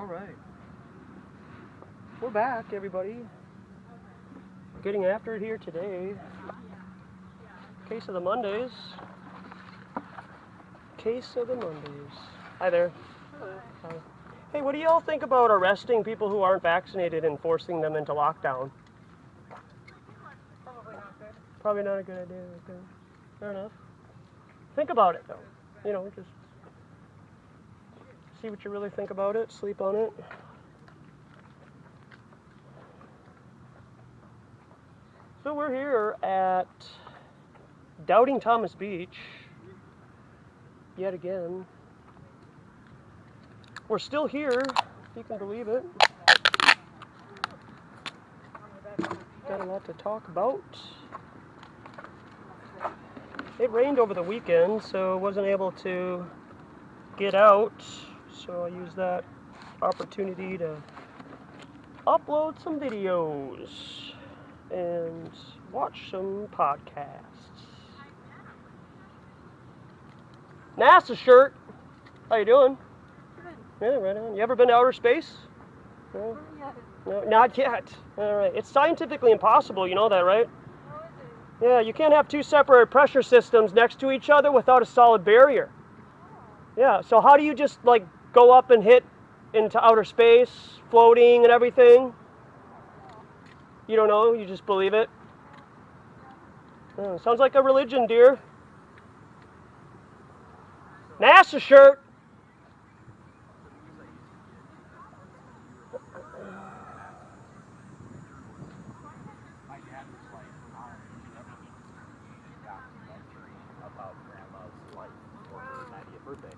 All right. We're back, everybody. Getting after it here today. Case of the Mondays. Case of the Mondays. Hi there. Hello. Hi. Hey, what do y'all think about arresting people who aren't vaccinated and forcing them into lockdown? Probably not good. Probably not a good idea. Okay. Fair enough. Think about it, though. You know, just see what you really think about it. Sleep on it. So we're here at Doubting Thomas Beach, yet again. We're still here, if you can believe it. Got a lot to talk about. It rained over the weekend, so I wasn't able to get out, so I used that opportunity to upload some videos and watch some podcasts. NASA shirt. How you doing? Good. Yeah, right on. You ever been to outer space? No? No, not yet. All right. It's scientifically impossible. You know that, right? How is it? Yeah, you can't have two separate pressure systems next to each other without a solid barrier. Yeah. So how do you just like go up and hit into outer space, floating and everything? You don't know. You just believe it. Sounds like a religion, dear. NASA shirt. My dad was like honoring documentary about grandma's life for her 90th birthday.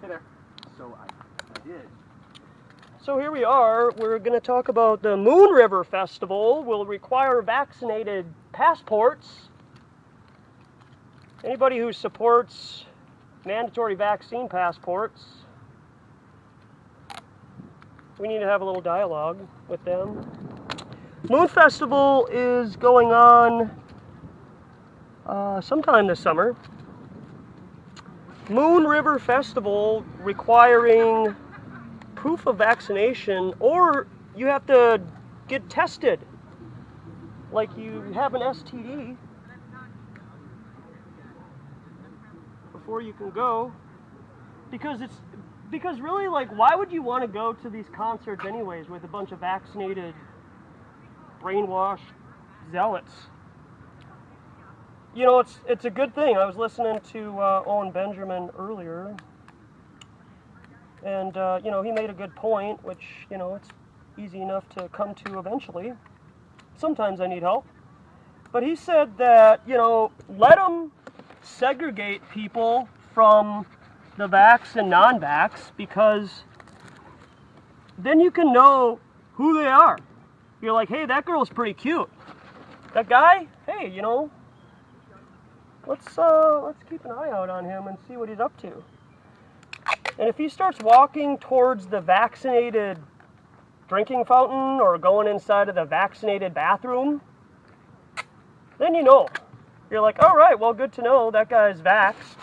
Hey there. So I did. So here we are. We're going to talk about the Moon River Festival will require vaccinated passports. Anybody who supports mandatory vaccine passports, we need to have a little dialogue with them. Moon Festival is going on sometime this summer. Moon River Festival requiring proof of vaccination, or you have to get tested like you have an STD before you can go, because really, like, why would you want to go to these concerts anyways with a bunch of vaccinated brainwashed zealots? You know, it's a good thing. I was listening to Owen Benjamin earlier, and you know, he made a good point, which, you know, it's easy enough to come to eventually. Sometimes I need help. But he said that, you know, let them segregate people from the vax and non-vax, because then you can know who they are. You're like, hey, that girl's pretty cute. That guy, hey, you know, let's keep an eye out on him and see what he's up to. And if he starts walking towards the vaccinated drinking fountain or going inside of the vaccinated bathroom, then you know. You're like, all right, well, good to know that guy's vaxxed.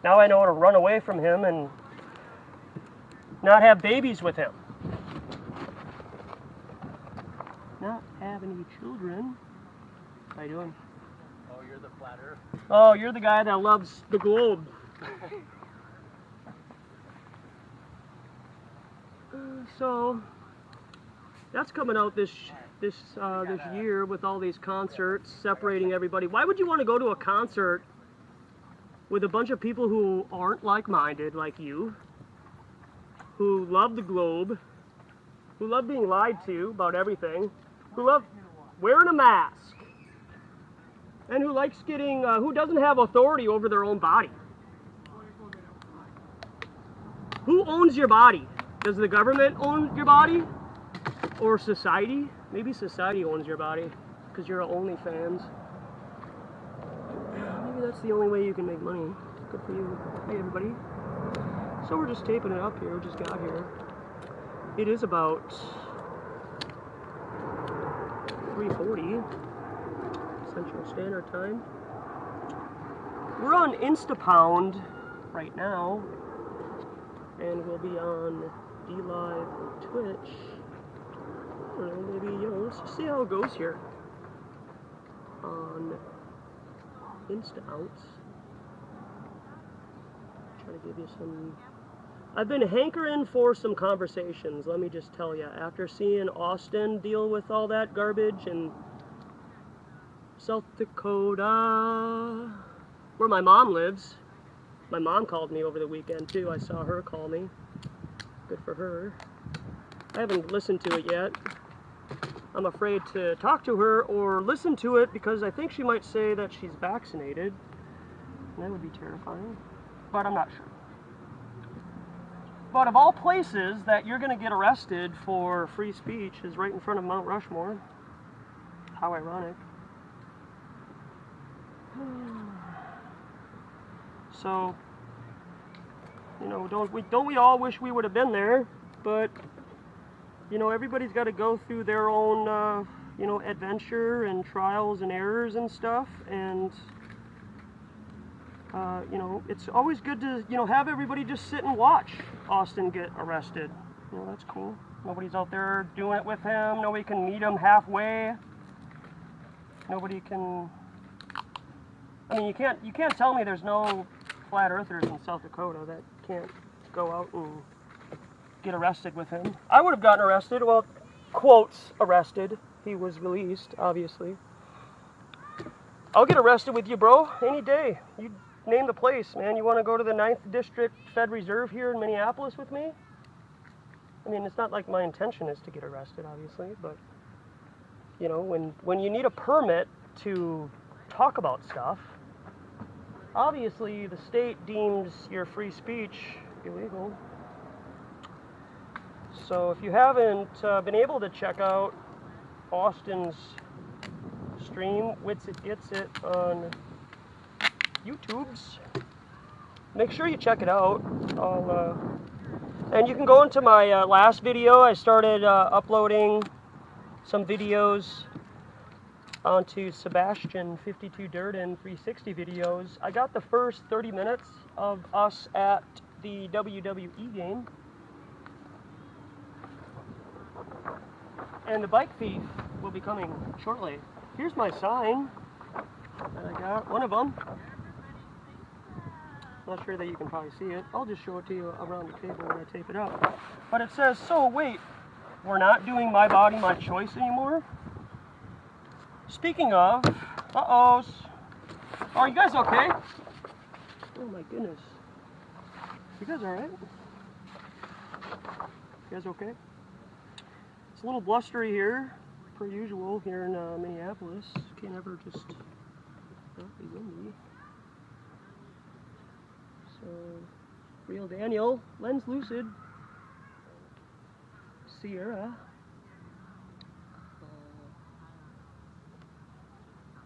Now I know how to run away from him and not have babies with him. Not have any children. How you doing? Oh, you're the flat earth. Oh, you're the guy that loves the globe. So that's coming out this year with all these concerts separating everybody. Why would you want to go to a concert with a bunch of people who aren't like-minded like you, who love the globe, who love being lied to about everything, who love wearing a mask, and who likes getting, who doesn't have authority over their own body? Who owns your body? Does the government own your body? Or society? Maybe society owns your body because you're an OnlyFans. Maybe that's the only way you can make money. Good for you. Hey, everybody. So we're just taping it up here. We just got here. It is about 3:40 Central Standard Time. We're on Instapound right now, and we'll be on D-Live and Twitch. I don't know, maybe, you know, let's see how it goes here on Insta-outs. Try to give you some... I've been hankering for some conversations, let me just tell you. After seeing Austin deal with all that garbage and South Dakota, where my mom lives. My mom called me over the weekend too. I saw her call me. Good for her. I haven't listened to it yet. I'm afraid to talk to her or listen to it because I think she might say that she's vaccinated. And that would be terrifying. But I'm not sure. But of all places that you're going to get arrested for free speech is right in front of Mount Rushmore. How ironic. So, you know, don't we all wish we would have been there? But, you know, everybody's got to go through their own, you know, adventure and trials and errors and stuff. And, you know, it's always good to, you know, have everybody just sit and watch Austin get arrested. You know, that's cool. Nobody's out there doing it with him. Nobody can meet him halfway. Nobody can... I mean, you can't tell me there's no flat earthers in South Dakota that can't go out and get arrested with him. I would have gotten arrested. Well, quotes arrested. He was released, obviously. I'll get arrested with you, bro, any day. You name the place, man. You want to go to the 9th District Fed Reserve here in Minneapolis with me? I mean, it's not like my intention is to get arrested, obviously, but, you know, when you need a permit to talk about stuff, obviously the state deems your free speech illegal. So if you haven't been able to check out Austin's stream, Wits It Gets It on YouTube's, make sure you check it out. And you can go into my last video. I started uploading some videos onto Sebastian 52 Durden 360 videos. I got the first 30 minutes of us at the WWE game. And the bike thief will be coming shortly. Here's my sign that I got, one of them. Not sure that you can probably see it. I'll just show it to you around the table when I tape it up. But it says, so wait, we're not doing My Body, My Choice anymore? Speaking of, uh-ohs. Are you guys okay? Oh my goodness. You guys alright? You guys okay? It's a little blustery here, per usual, here in Minneapolis. Can't ever just not be windy. So, Real Daniel, Lens Lucid, Sierra,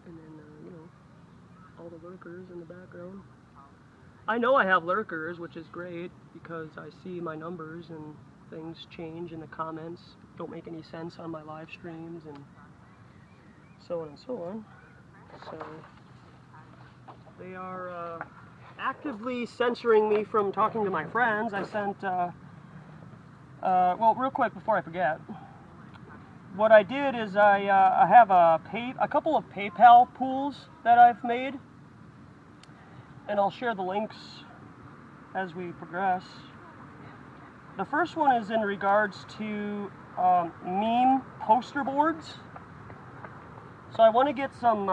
and then, you know, all the lurkers in the background. I know I have lurkers, which is great, because I see my numbers and things change in the comments, don't make any sense on my live streams, and so on and so on. So, they are actively censoring me from talking to my friends. I sent, well, real quick before I forget, what I did is I have a couple of PayPal pools that I've made, and I'll share the links as we progress. The first one is in regards to meme poster boards. So I want to get some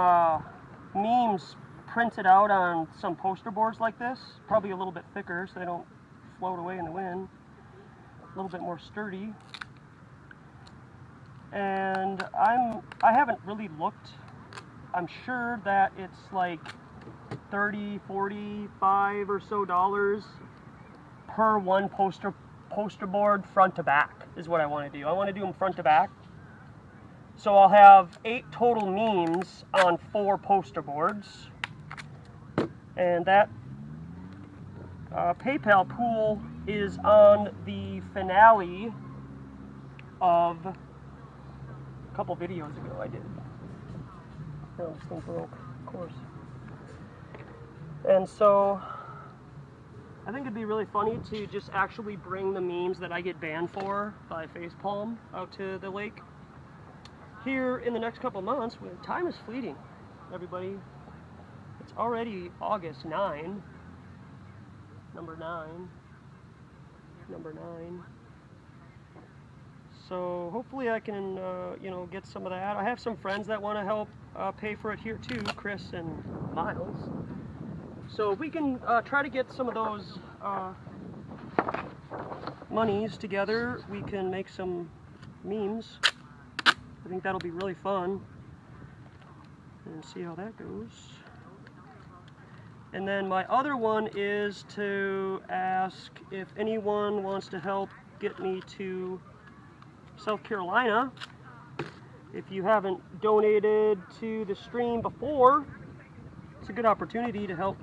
memes printed out on some poster boards like this, probably a little bit thicker so they don't float away in the wind, a little bit more sturdy. And I haven't really looked. I'm sure that it's like $30, $45 or so per one poster board, front to back is what I want to do. I want to do them front to back. So I'll have 8 total memes on 4 poster boards. And that PayPal pool is on the finale of a couple videos ago I did. Oh, this thing broke, of course. And so I think it'd be really funny to just actually bring the memes that I get banned for by Facepalm out to the lake. Here in the next couple months, when time is fleeting, everybody. It's already August 9. Number 9. So hopefully I can, you know, get some of that. I have some friends that want to help pay for it here too, Chris and Miles. So if we can try to get some of those monies together, we can make some memes. I think that'll be really fun. And see how that goes. And then my other one is to ask if anyone wants to help get me to South Carolina. If you haven't donated to the stream before, it's a good opportunity to help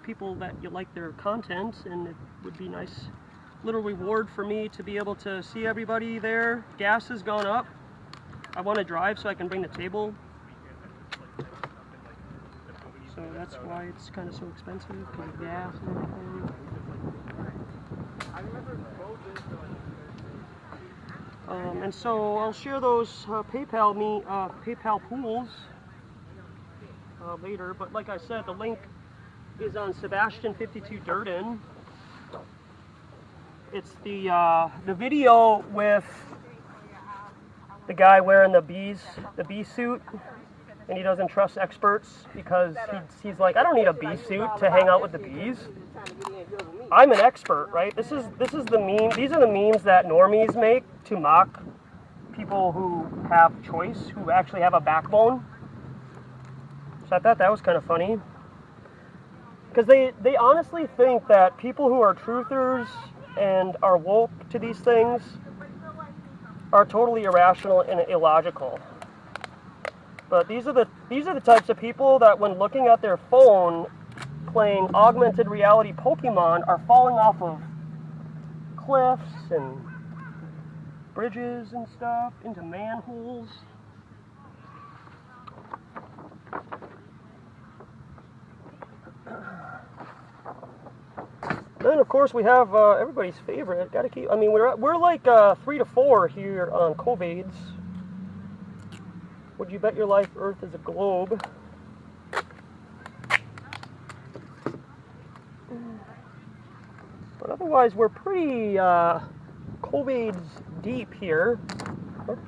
people that you like their content, and it would be a nice little reward for me to be able to see everybody there. Gas has gone up. I want to drive so I can bring the table. So that's why it's kind of so expensive, because of gas and everything. And so I'll share those PayPal pools later. But like I said, the link is on Sebastian52 Durden. It's the video with the guy wearing the bee suit, and he doesn't trust experts because he's like, I don't need a bee suit to hang out with the bees. I'm an expert, right? This is the meme. These are the memes that normies make to mock people who have choice, who actually have a backbone. So I thought that was kind of funny. Because they honestly think that people who are truthers and are woke to these things are totally irrational and illogical. But these are the types of people that when looking at their phone playing augmented reality Pokemon are falling off of cliffs and bridges and stuff into manholes. Then of course we have everybody's favorite. Gotta keep. I mean we're like 3 to 4 here on COVIDs. Would you bet your life Earth is a globe? But otherwise we're pretty COVIDs deep here. Oops.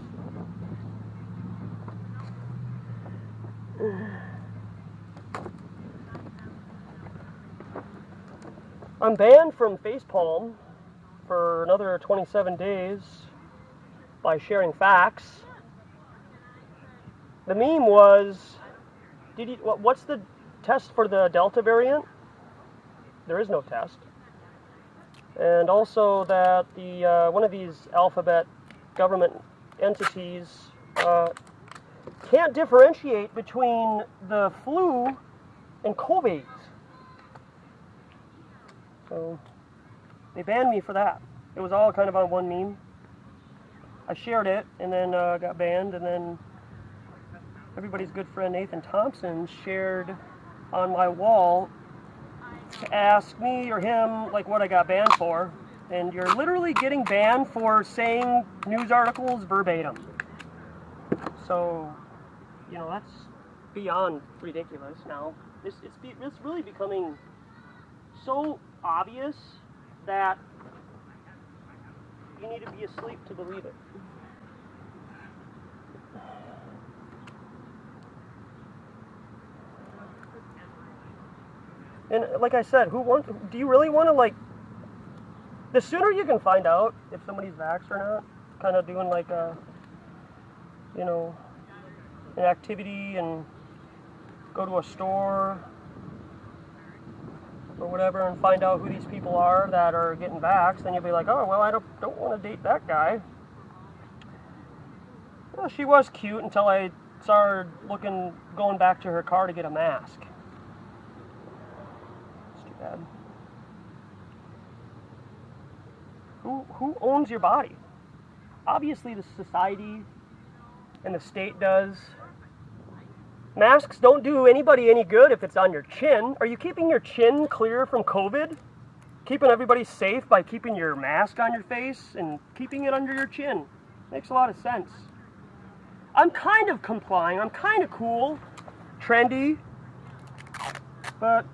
I'm banned from Facepalm for another 27 days by sharing facts. The meme was, what's the test for the Delta variant? There is no test. And also that the one of these alphabet government entities can't differentiate between the flu and COVID. So they banned me for that. It was all kind of on one meme. I shared it and then got banned, and then everybody's good friend Nathan Thompson shared on my wall to ask me or him like what I got banned for. And you're literally getting banned for saying news articles verbatim. So, you know, that's beyond ridiculous now. It's really becoming so obvious that you need to be asleep to believe it. And like I said, do you really want to, like, the sooner you can find out if somebody's vaxxed or not, kind of doing like a, you know, an activity and go to a store or whatever and find out who these people are that are getting vaxxed, then you'll be like, oh, well, I don't want to date that guy. Well, she was cute until I started going back to her car to get a mask. It's too bad. Who owns your body? Obviously the society and the state does. Masks don't do anybody any good if it's on your chin. Are you keeping your chin clear from COVID? Keeping everybody safe by keeping your mask on your face and keeping it under your chin. Makes a lot of sense. I'm kind of complying. I'm kind of cool, trendy, but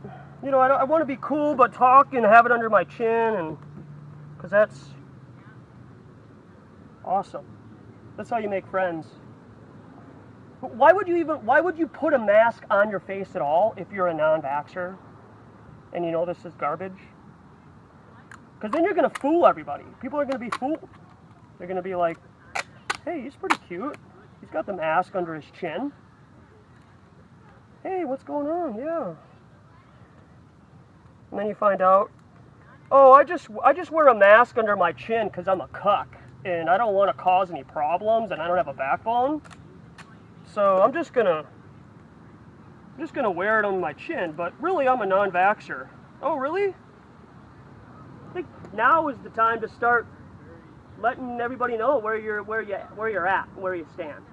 you know, I want to be cool, but talk and have it under my chin, and because that's awesome. That's how you make friends. But why would you put a mask on your face at all if you're a non-vaxxer and you know this is garbage? Because then you're going to fool everybody. People are going to be fooled. They're going to be like, hey, he's pretty cute. He's got the mask under his chin. Hey, what's going on? Yeah. And then you find out, oh, I just wear a mask under my chin because I'm a cuck and I don't want to cause any problems and I don't have a backbone. So I'm just gonna wear it on my chin, but really I'm a non-vaxxer. Oh, really? I think now is the time to start letting everybody know where you're at, where you stand.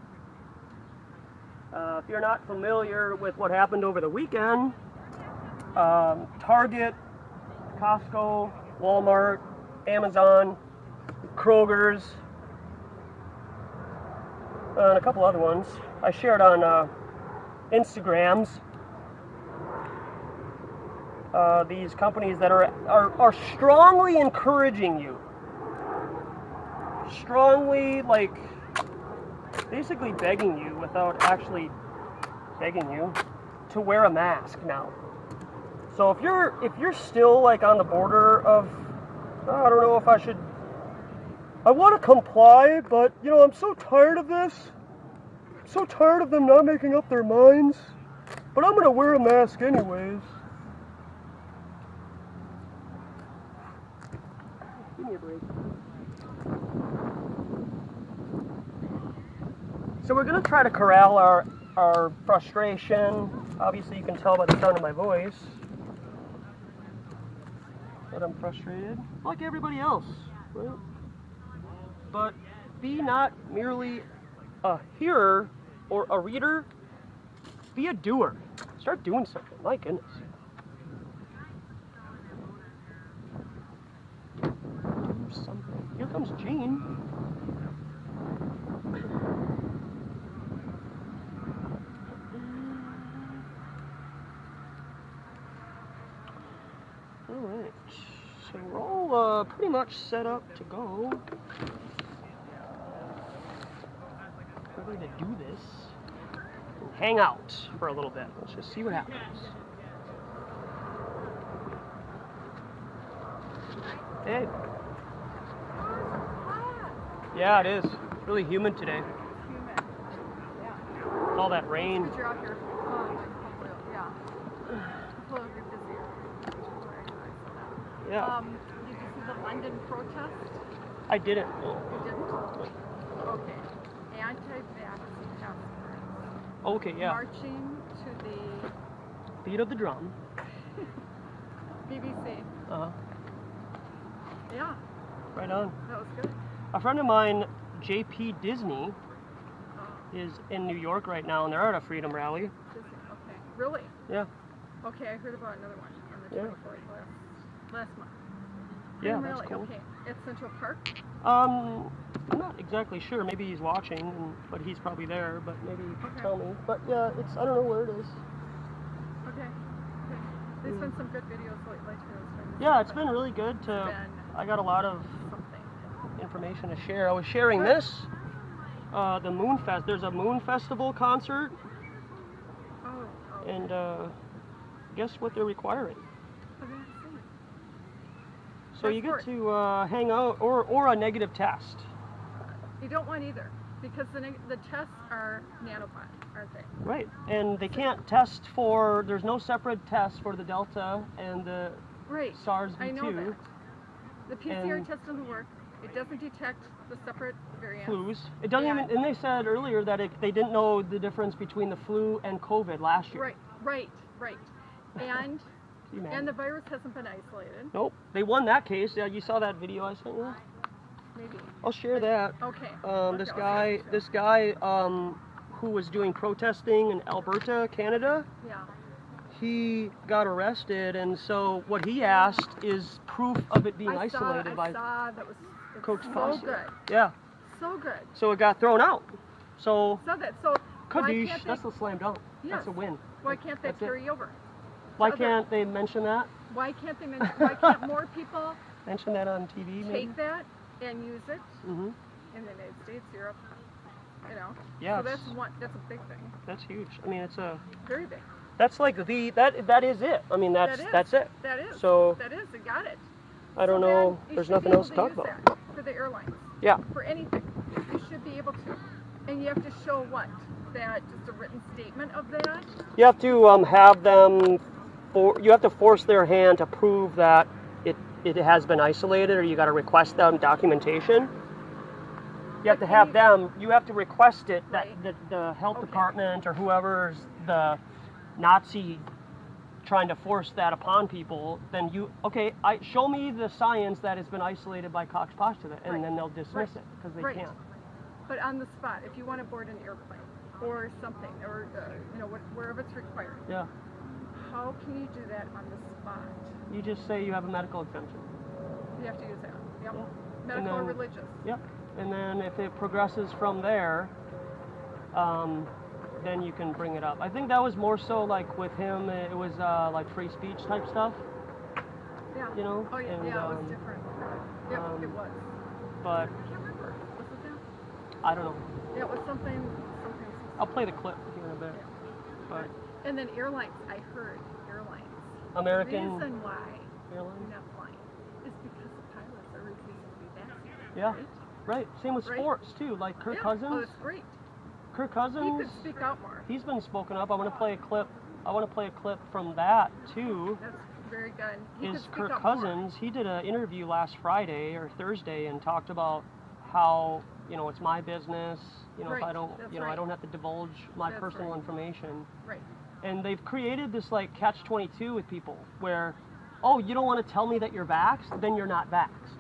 If you're not familiar with what happened over the weekend, Target, Costco, Walmart, Amazon, Kroger's, and a couple other ones. I shared on Instagrams. These companies that are strongly encouraging you, strongly, like, basically begging you without actually begging you to wear a mask now. So if you're still like on the border of, oh, I don't know if I want to comply, but you know, I'm so tired of this. I'm so tired of them not making up their minds. But I'm gonna wear a mask anyways. Give me a break. So we're gonna try to corral our frustration. Obviously you can tell by the sound of my voice that I'm frustrated, like everybody else, right? But be not merely a hearer or a reader, be a doer. Start doing something, my goodness. Do something. Here comes Gene. Alright, so we're all pretty much set up to go. We're going to do this and hang out for a little bit. Let's just see what happens. Hey. Yeah, it is. It's really humid today. Humid. Yeah. With all that rain. Because you're out here. Yeah. People are busier. Yeah. Did you see the London protest? I didn't. You didn't? Okay. Anti-vaccine customers. Okay, yeah. Marching to the Beat of the drum. BBC. Uh-huh. Yeah, Right on. that was good. A friend of mine, JP Disney, is in New York right now, and they're at a freedom rally. Okay. Really? Yeah. Okay, I heard about another one on the Yeah. 24th last month. Yeah, Really? that's cool. Okay. At Central Park? I'm not exactly sure. Maybe he's watching, but he's probably there. But maybe he can tell me. But yeah, I don't know where it is. Okay. There's been some good videos lately too. Yeah, it's been really good to. I got a lot of Something. information to share. I was sharing this. The Moon Fest. There's a Moon Festival concert, Oh. and guess what they're requiring? Okay. So you get to hang out or a negative test. You don't want either, because the tests are nanobot, aren't they? Right, and they can't test for. There's no separate test for the Delta and the SARS-CoV-2. I know that. The PCR And test doesn't work. It doesn't detect the separate variants. Flus. It doesn't even. And they said earlier that they didn't know the difference between the flu and COVID last year. Right. And the virus hasn't been isolated. Nope. They won that case. Yeah, you saw that video I sent you. Maybe. I'll share that. Okay. This guy who was doing protesting in Alberta, Canada. Yeah. He got arrested, and so what he asked is proof of it being isolated by I saw that was Coach so Foster. good. Yeah. So good. So it got thrown out. So So that so why Kaddish, can't that's a slam dunk. Yes. That's a win. Why can't they That's it. carry over? Why other- can't they mention that? Why can't they mention? Why can't more people Mention that on TV, maybe? take that and use it Mm-hmm. in the United States, Europe? You know. Yes. So that's a big thing. That's huge. I mean, it's a. Very big. That's like that is it. I mean, that's it. That is. So That is. They got it. I don't So know. then you There's should nothing be else to able talk use about. that for the airlines. Yeah. For anything, you should be able to, and you have to show what that just a written statement of that. You have to have them. You have to force their hand to prove that it has been isolated, or you got to request them documentation. You have to have them. You have to request it that Right. the health Okay. department or whoever's the Nazi trying to force that upon people. Then show me the science that has been isolated by Cox postulate, and Right. then they'll dismiss it because they Right. can't. But on the spot, if you want to board an airplane or something, or wherever it's required, Yeah. how can you do that on the spot? You just say you have a medical exemption. You have to use that. Yep. Yeah. Medical or then- religious. Yep. And then if it progresses from there, then you can bring it up. I think that was more so like with him. It was like free speech type stuff. Yeah. You know, Oh yeah. and, Yeah. It was different. Yep. It was. But I can't remember. Was it that? I don't know. Yeah. It was something. I'll play the clip here in a bit. Yeah. But And then airlines. I heard airlines. American The reason why airlines. you're not flying is because the pilots are refusing to be vaccinated. Yeah. Right? Right. Same with Right. sports too. Like Kirk Yeah. Cousins. Oh, it's great. Kirk He Cousins. could speak out more. He's been spoken up. I want to play a clip. From that too. That's very good. He could Is speak Kirk out more. Cousins. He did an interview last Friday or Thursday and talked about how it's my business. If I Right, don't, that's I right. don't have to divulge my That's personal right. information. Right. And they've created this like catch-22 with people where, oh, you don't want to tell me that you're vaxxed, then you're not vaxxed,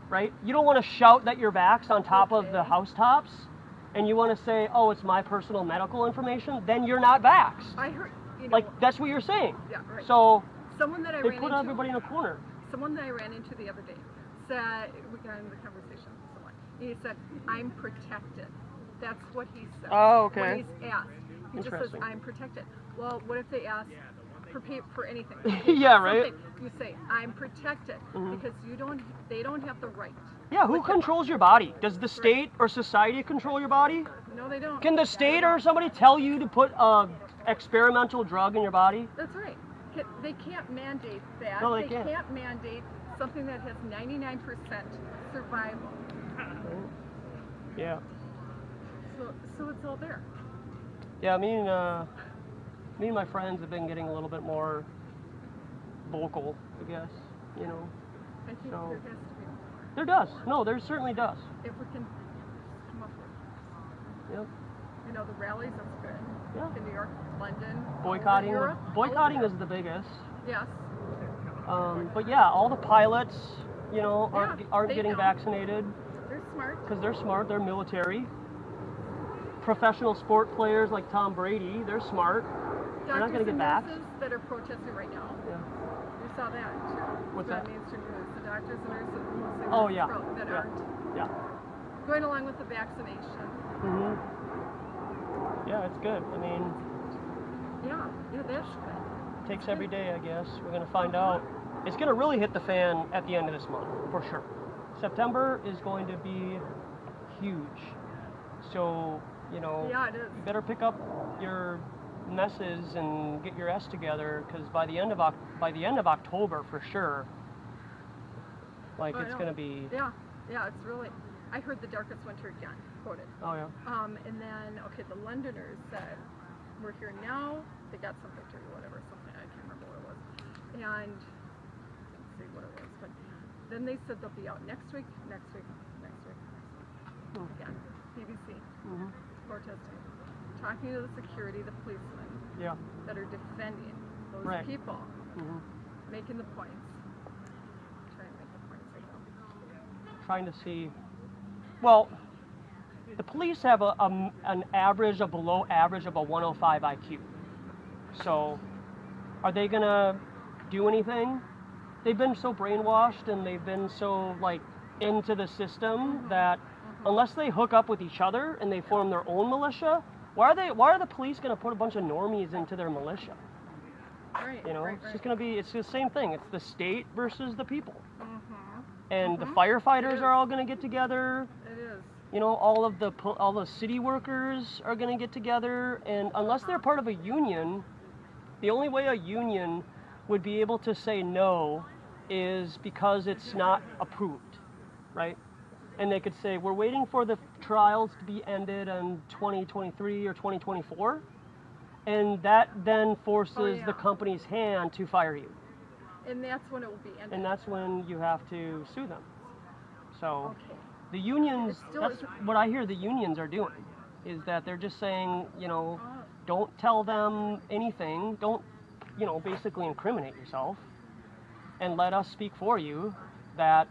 right? You don't want to shout that you're vaxxed on top of the Okay. housetops, and you want to say, oh, it's my personal medical information, then you're not vaxxed. I heard. Like that's what you're saying. Yeah. Right. So someone that I they ran put into. everybody in a corner. Someone that I ran into the other day said, we got into the conversation with someone. He said, "I'm protected." That's what he said. Oh, okay. When he's asked, he just says, Interesting. "I'm protected." Well, what if they ask for anything? Yeah, right. Something, you say, "I'm protected," Mhm. because they don't have the right. Yeah, who With the- controls your body? Does the state or society control your body? No, they don't. Can the state or somebody tell you to put a experimental drug in your body? That's right. They can't mandate that. No, they can't. can't mandate something that has 99% survival. Yeah. So it's all there. Yeah, me and my friends have been getting a little bit more vocal, I guess, I think So- there has to be more. There does. No, there certainly does. If we can come up with, Yep. the rallies, that's good. Yeah. In New York, London, Boycotting. Europe, Boycotting all is the biggest. Yes. But yeah, all the pilots, aren't they getting know. vaccinated They're smart. because they're smart. They're military. Professional sport players like Tom Brady, they're smart. They're not Doctors gonna get and vaxxed. nurses that are protesting right now. Yeah. We saw that too. What's The that? mainstream news. The doctors and nurses, mostly Oh, nurses yeah. that Yeah. aren't Yeah. going along with the vaccination. Mhm. Yeah, it's good. I mean, Yeah, that's good. it takes every day, I guess. We're gonna find out. It's gonna really hit the fan at the end of this month, for sure. September is going to be huge. So, Yeah, it is. you better pick up your messes and get your S together, because by the end of October, for sure, like Oh, I it's know. gonna be. Yeah, it's really. I heard the darkest winter again, quoted. Oh yeah. And then, okay, the Londoners said, we're here now, they got some victory, whatever, something, I can't remember what it was. And, let's see what it was, but then they said they'll be out next week. Hmm. Again, BBC, Mhm. protesting, talking to the security, the policemen Yeah. that are defending those Right. people, Mhm. making the points. Trying to make the points, I know. Trying to see. Well, the police have an average, a below average of a 105 IQ. So, are they gonna do anything? They've been so brainwashed and they've been so like into the system that unless they hook up with each other and they form their own militia, why are the police gonna put a bunch of normies into their militia? Right. You know, Right, it's right. just gonna be, it's the same thing. It's the state versus the people. Mm-hmm. And the It firefighters is. are all gonna get together. It is. You know, all the city workers are gonna get together, and unless they're part of a union, the only way a union would be able to say no is because it's not approved, right? And they could say, we're waiting for the trials to be ended in 2023 or 2024, and that then forces yeah. the company's hand to fire you. And that's when it will be ended. And that's when you have to sue them. So Okay. the unions, It still that's isn't- what I hear the unions are doing, is that they're just saying, you know, Oh, don't tell them anything, don't, you know, basically incriminate yourself, and let us speak for you that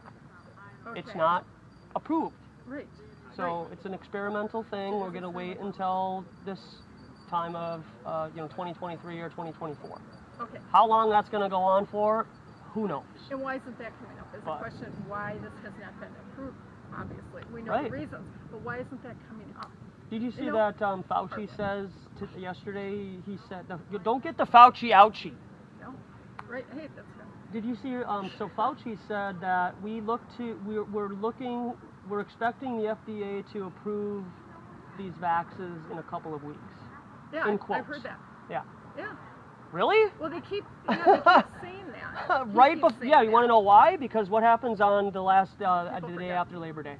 it's okay. not approved. Right. So it's an experimental thing. We're going to wait until this time of, 2023 or 2024. Okay. How long that's going to go on for, who knows? And why isn't that coming up? Is the But- question why this has not been approved? Obviously, we know Right. the reasons, but why isn't that coming up? Did you see know, that Fauci says yesterday? He said, "Don't get the Fauci ouchie." No. Right. Hey, that's good. Did you see? So Fauci said that we're expecting the FDA to approve these vaxes in a couple of weeks. Yeah, In I've quotes. heard that. Yeah. Yeah. Really? Well, they keep saying that. He Right keeps before, saying yeah, you that. want to know why? Because what happens on the last, the day forget. after Labor Day?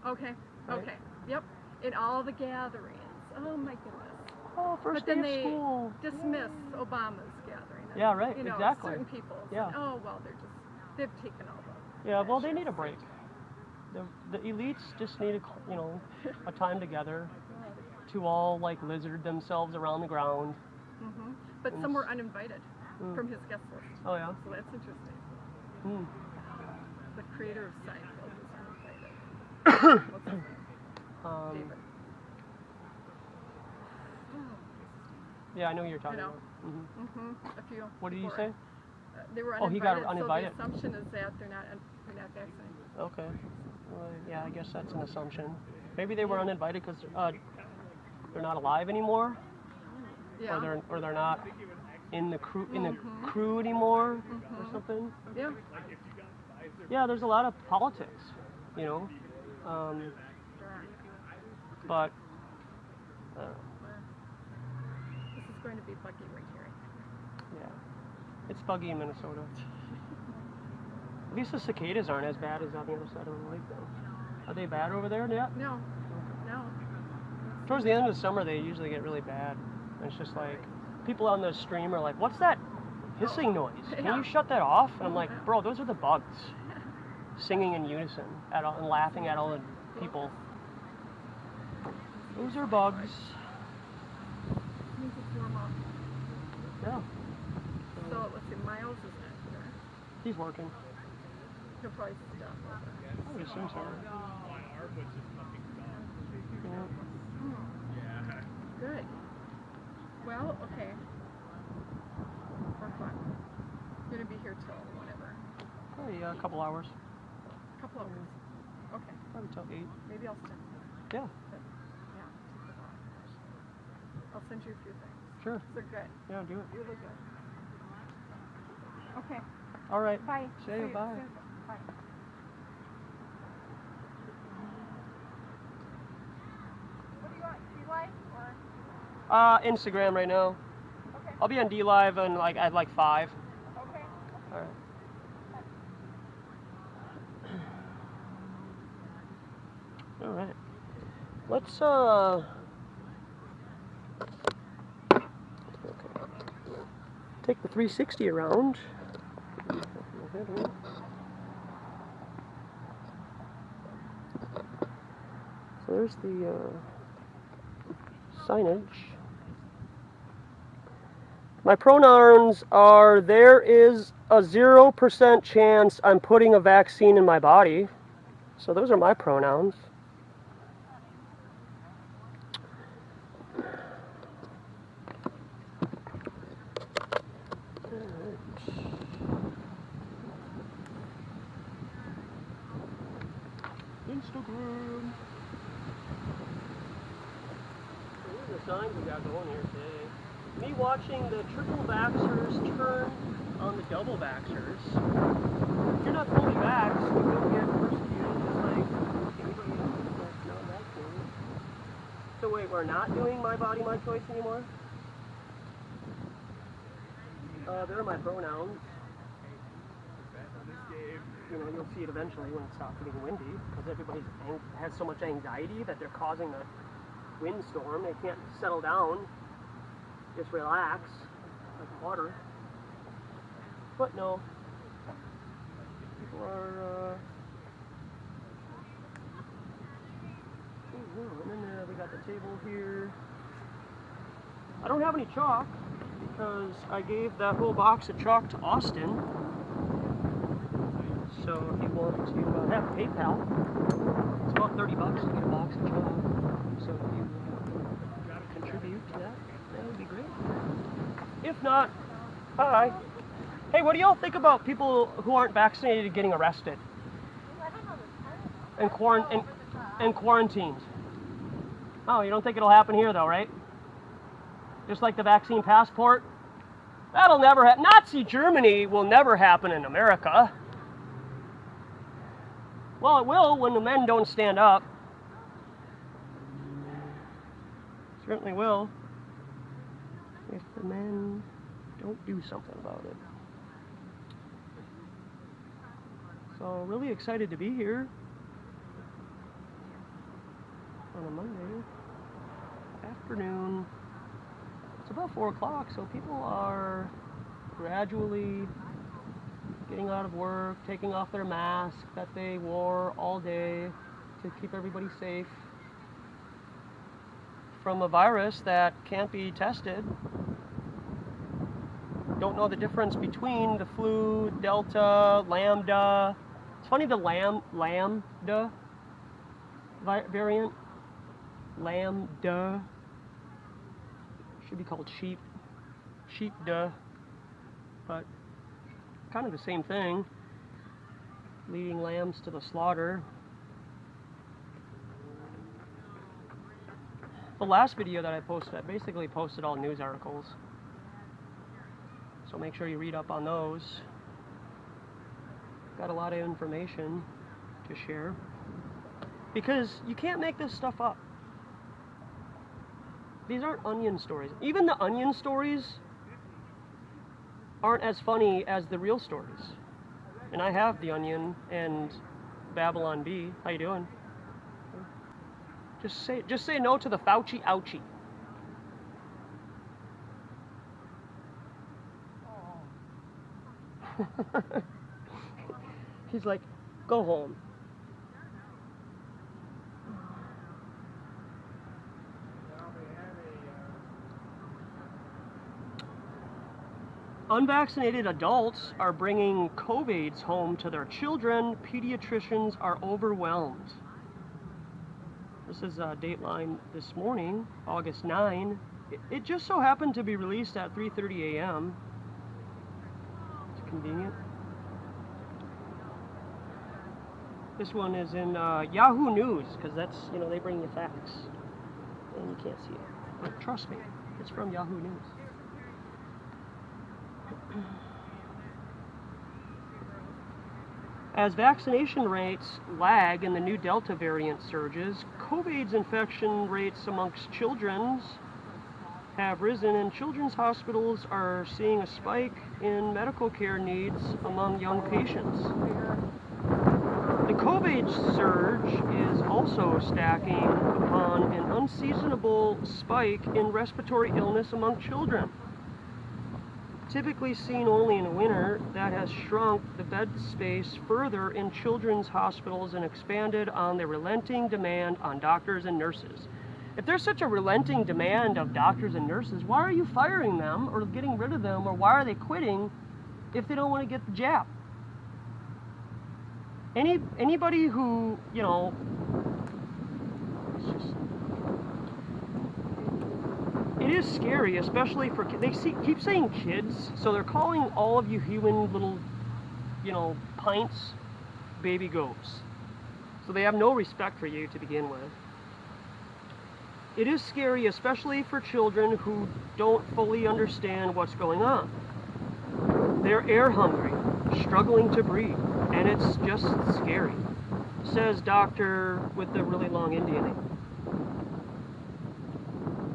Okay. Right. Okay. Yep. In all the gatherings. Oh my goodness. Oh, first But then day of they school. dismiss Obama's gathering. And, Yeah, right, You know, exactly. certain people. Yeah. Say, oh well, they've taken all the. Yeah, well, they measures. need a break. The elites just need a time together to all like lizard themselves around the ground. Mm-hmm. But And some were uninvited Mm. from his guest list. Oh yeah. So that's interesting. Mm. The creator of Seinfeld was uninvited. What's his name? David. Yeah, I know who you're talking know. about. Mm-hmm. Mm-hmm. A few. What did you before. say? They were Oh, he got uninvited. uninvited. So the assumption is that they're not vaccinated. Okay. Well, yeah, I guess that's an assumption. Maybe they were uninvited because they're not alive anymore, Yeah. or they're not in the crew anymore, or something. Yeah. Yeah, there's a lot of politics, you know. But This is going to be buggy right here. yeah, it's buggy in Minnesota. At least the cicadas aren't as bad as on the other side of the lake, though. Are they bad over there yet? No. No. Towards the end of the summer, they usually get really bad. And it's just like, people on the stream are like, what's that hissing noise? Can Yeah. you shut that off? And I'm like, bro, those are the bugs singing in unison and laughing at all the people. Those are bugs. Means it's warm up. Yeah. So let's see, Miles is not here. He's working. He'll probably stop over. I would assume so. Yeah. Good. Well, okay. For fun. You're gonna be here till whenever. Probably a couple hours. A couple hours. Okay. Probably till 8. Maybe I'll send. Yeah, But, yeah. Take the walk. I'll send you a few things. sure. They're good. Yeah, do it. You look good. Okay. All right. Bye. See you. Bye. Bye. What do you want? Do you like or? Instagram right now. Okay. I'll be on D Live and at 5. Okay. All right. All right. Let's take the 360 around. So there's the signage. My pronouns are, there is a 0% chance I'm putting a vaccine in my body. So those are my pronouns. Instagram. So here's the signs we got going here today. Me watching the triple vaxxers turn on the double vaxxers. If you're not fully vaxxed, you will get persecuted just like anybody else that's not vaccinated. So wait, we're not doing my body, my choice anymore? There are my pronouns. You know, you'll see it eventually when it stops getting windy, because everybody has so much anxiety that they're causing a windstorm. They can't settle down, just relax, like water. But no, people are, and then we got the table here. I don't have any chalk, because I gave that whole box of chalk to Austin. So if you want to have PayPal, it's about $30 to get a box of chalk. So if you contribute to that, that would be great. If not, hi. Hey, what do y'all think about people who aren't vaccinated getting arrested and quarantined? Oh, you don't think it'll happen here though, right? Just like the vaccine passport? That'll never happen. Nazi Germany will never happen in America. Well, it will when the men don't stand up. Certainly will. If the men don't do something about it. So, really excited to be here on a Monday afternoon. It's about 4 o'clock, so people are gradually getting out of work, taking off their mask that they wore all day to keep everybody safe from a virus that can't be tested. Don't know the difference between the flu, Delta, Lambda. It's funny, the Lambda variant. Lambda. Should be called sheepda. But kind of the same thing. Leading lambs to the slaughter. The last video that I posted, I basically posted all news articles. So make sure you read up on those. Got a lot of information to share. Because you can't make this stuff up. These aren't onion stories. Even the onion stories aren't as funny as the real stories. And I have The Onion and Babylon Bee. How you doing? Just say no to the Fauci ouchie. He's like, go home. Unvaccinated adults are bringing COVIDs home to their children. Pediatricians are overwhelmed. This is a Dateline this morning, August 9. It just so happened to be released at 3:30 a.m. It's convenient. This one is in Yahoo News, because that's, you know, they bring you facts. And you can't see it. But trust me, it's from Yahoo News. As vaccination rates lag and the new Delta variant surges, COVID's infection rates amongst children have risen, and children's hospitals are seeing a spike in medical care needs among young patients. The COVID surge is also stacking upon an unseasonable spike in respiratory illness among children. Typically seen only in winter, that has shrunk the bed space further in children's hospitals and expanded on the relenting demand on doctors and nurses. If there's such a relenting demand of doctors and nurses, why are you firing them or getting rid of them, or why are they quitting if they don't want to get the jab? Anybody who, you know, it's just, it is scary, especially for kids. They keep saying kids, so they're calling all of you human little, you know, pints, baby goats. So they have no respect for you to begin with. It is scary, especially for children who don't fully understand what's going on. They're air hungry, struggling to breathe, and it's just scary, says doctor with the really long Indian name.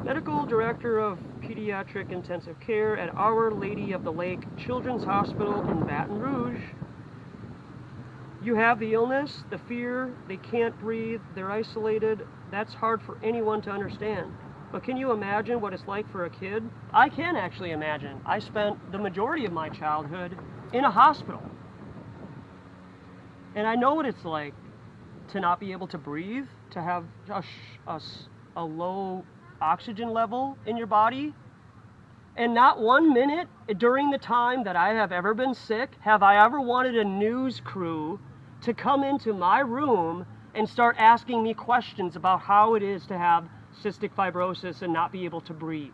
Medical Director of Pediatric Intensive Care at Our Lady of the Lake Children's Hospital in Baton Rouge. You have the illness, the fear, they can't breathe, they're isolated. That's hard for anyone to understand. But can you imagine what it's like for a kid? I can actually imagine. I spent the majority of my childhood in a hospital. And I know what it's like to not be able to breathe, to have a low oxygen level in your body. And not 1 minute during the time that I have ever been sick have I ever wanted a news crew to come into my room and start asking me questions about how it is to have cystic fibrosis and not be able to breathe.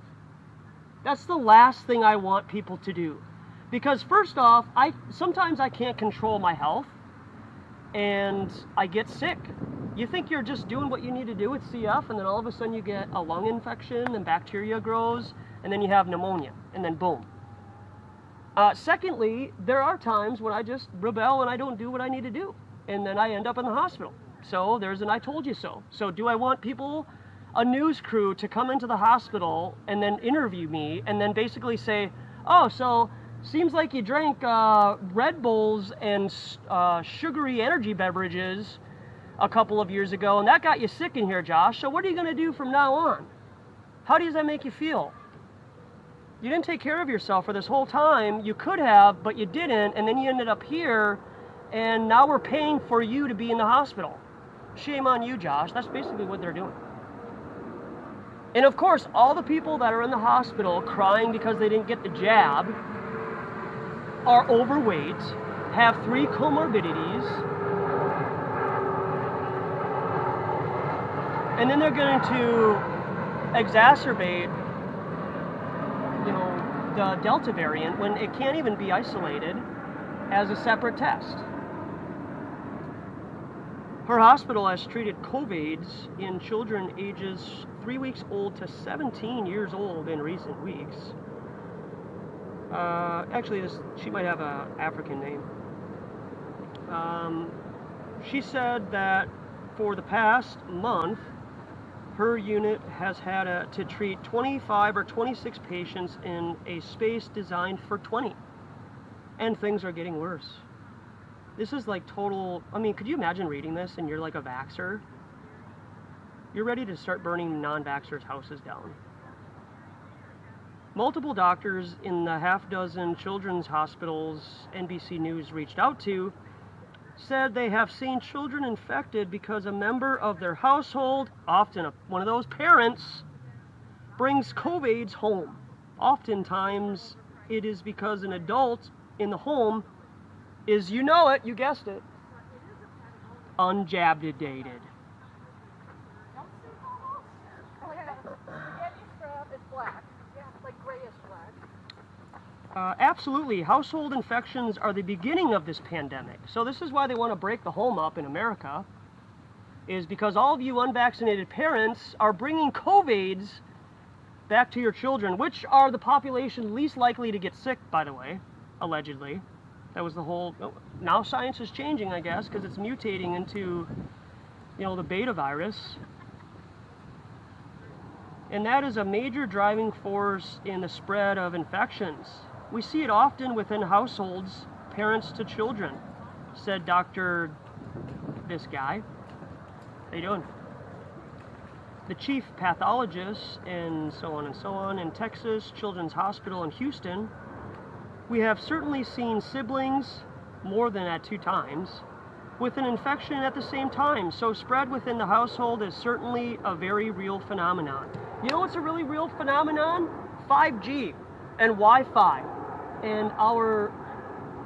That's the last thing I want people to do. Because first off, sometimes I can't control my health and I get sick. You think you're just doing what you need to do with CF, and then all of a sudden you get a lung infection and bacteria grows, and then you have pneumonia, and then boom. Secondly, there are times when I just rebel and I don't do what I need to do, and then I end up in the hospital. So there's an I told you so. So do I want a news crew to come into the hospital and then interview me and then basically say, oh, so seems like you drank Red Bulls and sugary energy beverages a couple of years ago, and that got you sick in here, Josh. So what are you going to do from now on? How does that make you feel? You didn't take care of yourself for this whole time. You could have, but you didn't, and then you ended up here, and now we're paying for you to be in the hospital. Shame on you, Josh. That's basically what they're doing. And of course, all the people that are in the hospital crying because they didn't get the jab are overweight, have 3 comorbidities, and then they're going to exacerbate, the Delta variant when it can't even be isolated as a separate test. Her hospital has treated COVIDs in children ages 3 weeks old to 17 years old in recent weeks. Actually, she might have an African name. She said that for the past month, her unit has had to treat 25 or 26 patients in a space designed for 20. And things are getting worse. This is like total, could you imagine reading this and you're like a vaxxer? You're ready to start burning non-vaxxers' houses down. Multiple doctors in the half dozen children's hospitals NBC News reached out to said they have seen children infected because a member of their household, often one of those parents, brings COVIDs home. Oftentimes, it is because an adult in the home is, you guessed it, unjabbed. It's black. Yeah, like grayish black. Absolutely. Household infections are the beginning of this pandemic. So this is why they want to break the home up in America, is because all of you unvaccinated parents are bringing COVIDs back to your children, which are the population least likely to get sick, by the way, allegedly. That was the whole... Now science is changing, I guess, because it's mutating into, the beta virus. And that is a major driving force in the spread of infections. We see it often within households, parents to children, said Dr. this guy. How you doing? The chief pathologist and so on in Texas Children's Hospital in Houston. We have certainly seen siblings, more than at 2 times, with an infection at the same time. So spread within the household is certainly a very real phenomenon. You know what's a really real phenomenon? 5G and Wi-Fi and our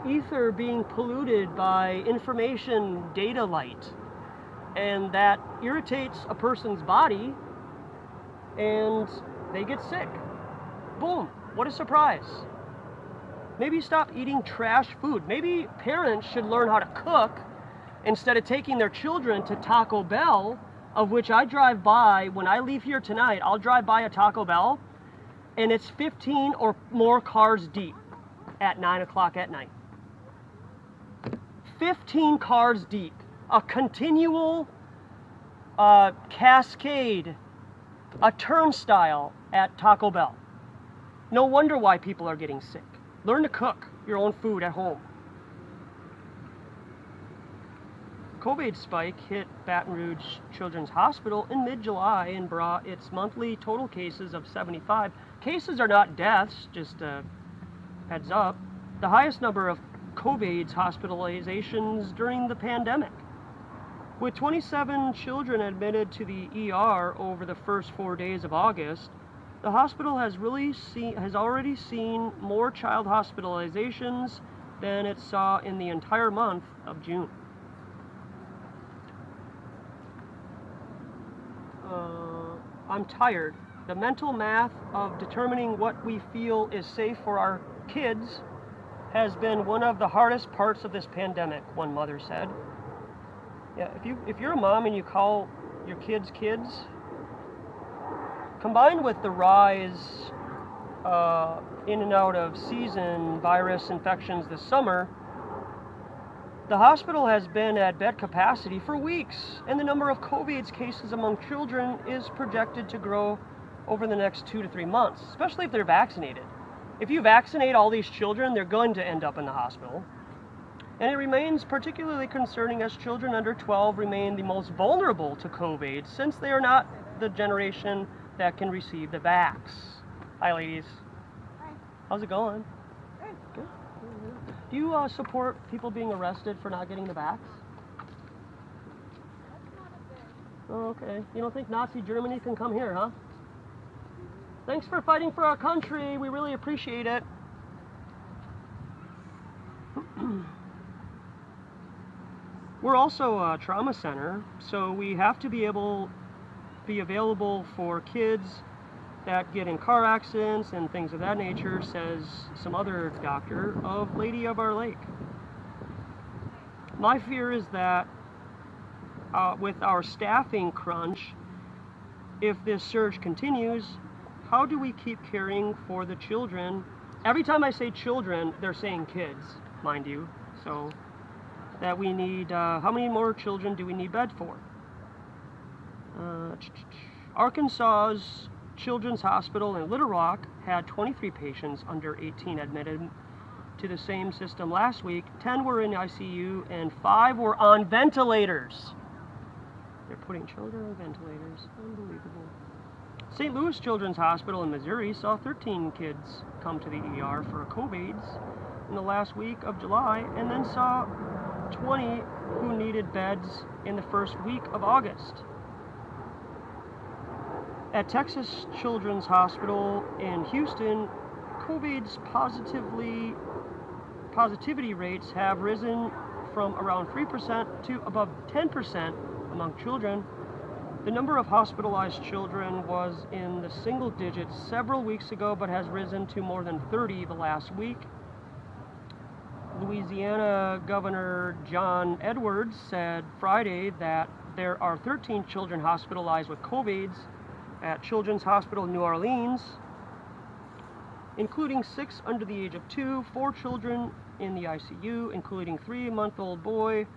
ether being polluted by information data light, and that irritates a person's body and they get sick. Boom, what a surprise. Maybe stop eating trash food. Maybe parents should learn how to cook instead of taking their children to Taco Bell, of which I drive by, when I leave here tonight, I'll drive by a Taco Bell, and it's 15 or more cars deep at 9 o'clock at night. 15 cars deep. A continual cascade, a turnstile at Taco Bell. No wonder why people are getting sick. Learn to cook your own food at home. COVID spike hit Baton Rouge Children's Hospital in mid-July and brought its monthly total cases of 75. Cases are not deaths, just a heads up. The highest number of COVID hospitalizations during the pandemic. With 27 children admitted to the ER over the first 4 days of August, the hospital has already seen more child hospitalizations than it saw in the entire month of June. I'm tired. The mental math of determining what we feel is safe for our kids has been one of the hardest parts of this pandemic, one mother said. Yeah, if you're a mom and you call your kids, combined with the rise in and out of season virus infections this summer, the hospital has been at bed capacity for weeks, and the number of COVID cases among children is projected to grow over the next 2 to 3 months, especially if they're vaccinated. If you vaccinate all these children, they're going to end up in the hospital. And it remains particularly concerning as children under 12 remain the most vulnerable to COVID since they are not the generation that can receive the vax. Hi, ladies. Hi. How's it going? Good. Good. Do you support people being arrested for not getting the vax? Oh, okay. You don't think Nazi Germany can come here, huh? Thanks for fighting for our country. We really appreciate it. We're also a trauma center, so we have to be available for kids that get in car accidents and things of that nature, says some other doctor of Lady of Our Lake. My fear is that with our staffing crunch, if this surge continues, how do we keep caring for the children? Every time I say children, they're saying kids, mind you. So that we need, how many more children do we need bed for? Arkansas's Children's Hospital in Little Rock had 23 patients under 18 admitted to the same system last week. 10 were in ICU and 5 were on ventilators. They're putting children on ventilators. Unbelievable. St. Louis Children's Hospital in Missouri saw 13 kids come to the ER for COVIDs in the last week of July, and then saw 20 who needed beds in the first week of August. At Texas Children's Hospital in Houston, COVID's positivity rates have risen from around 3% to above 10% among children. The number of hospitalized children was in the single digits several weeks ago, but has risen to more than 30 the last week. Louisiana Governor John Edwards said Friday that there are 13 children hospitalized with COVIDs at Children's Hospital New Orleans, including 6 under the age of 2, 4 children in the ICU, including 3-month-old boy.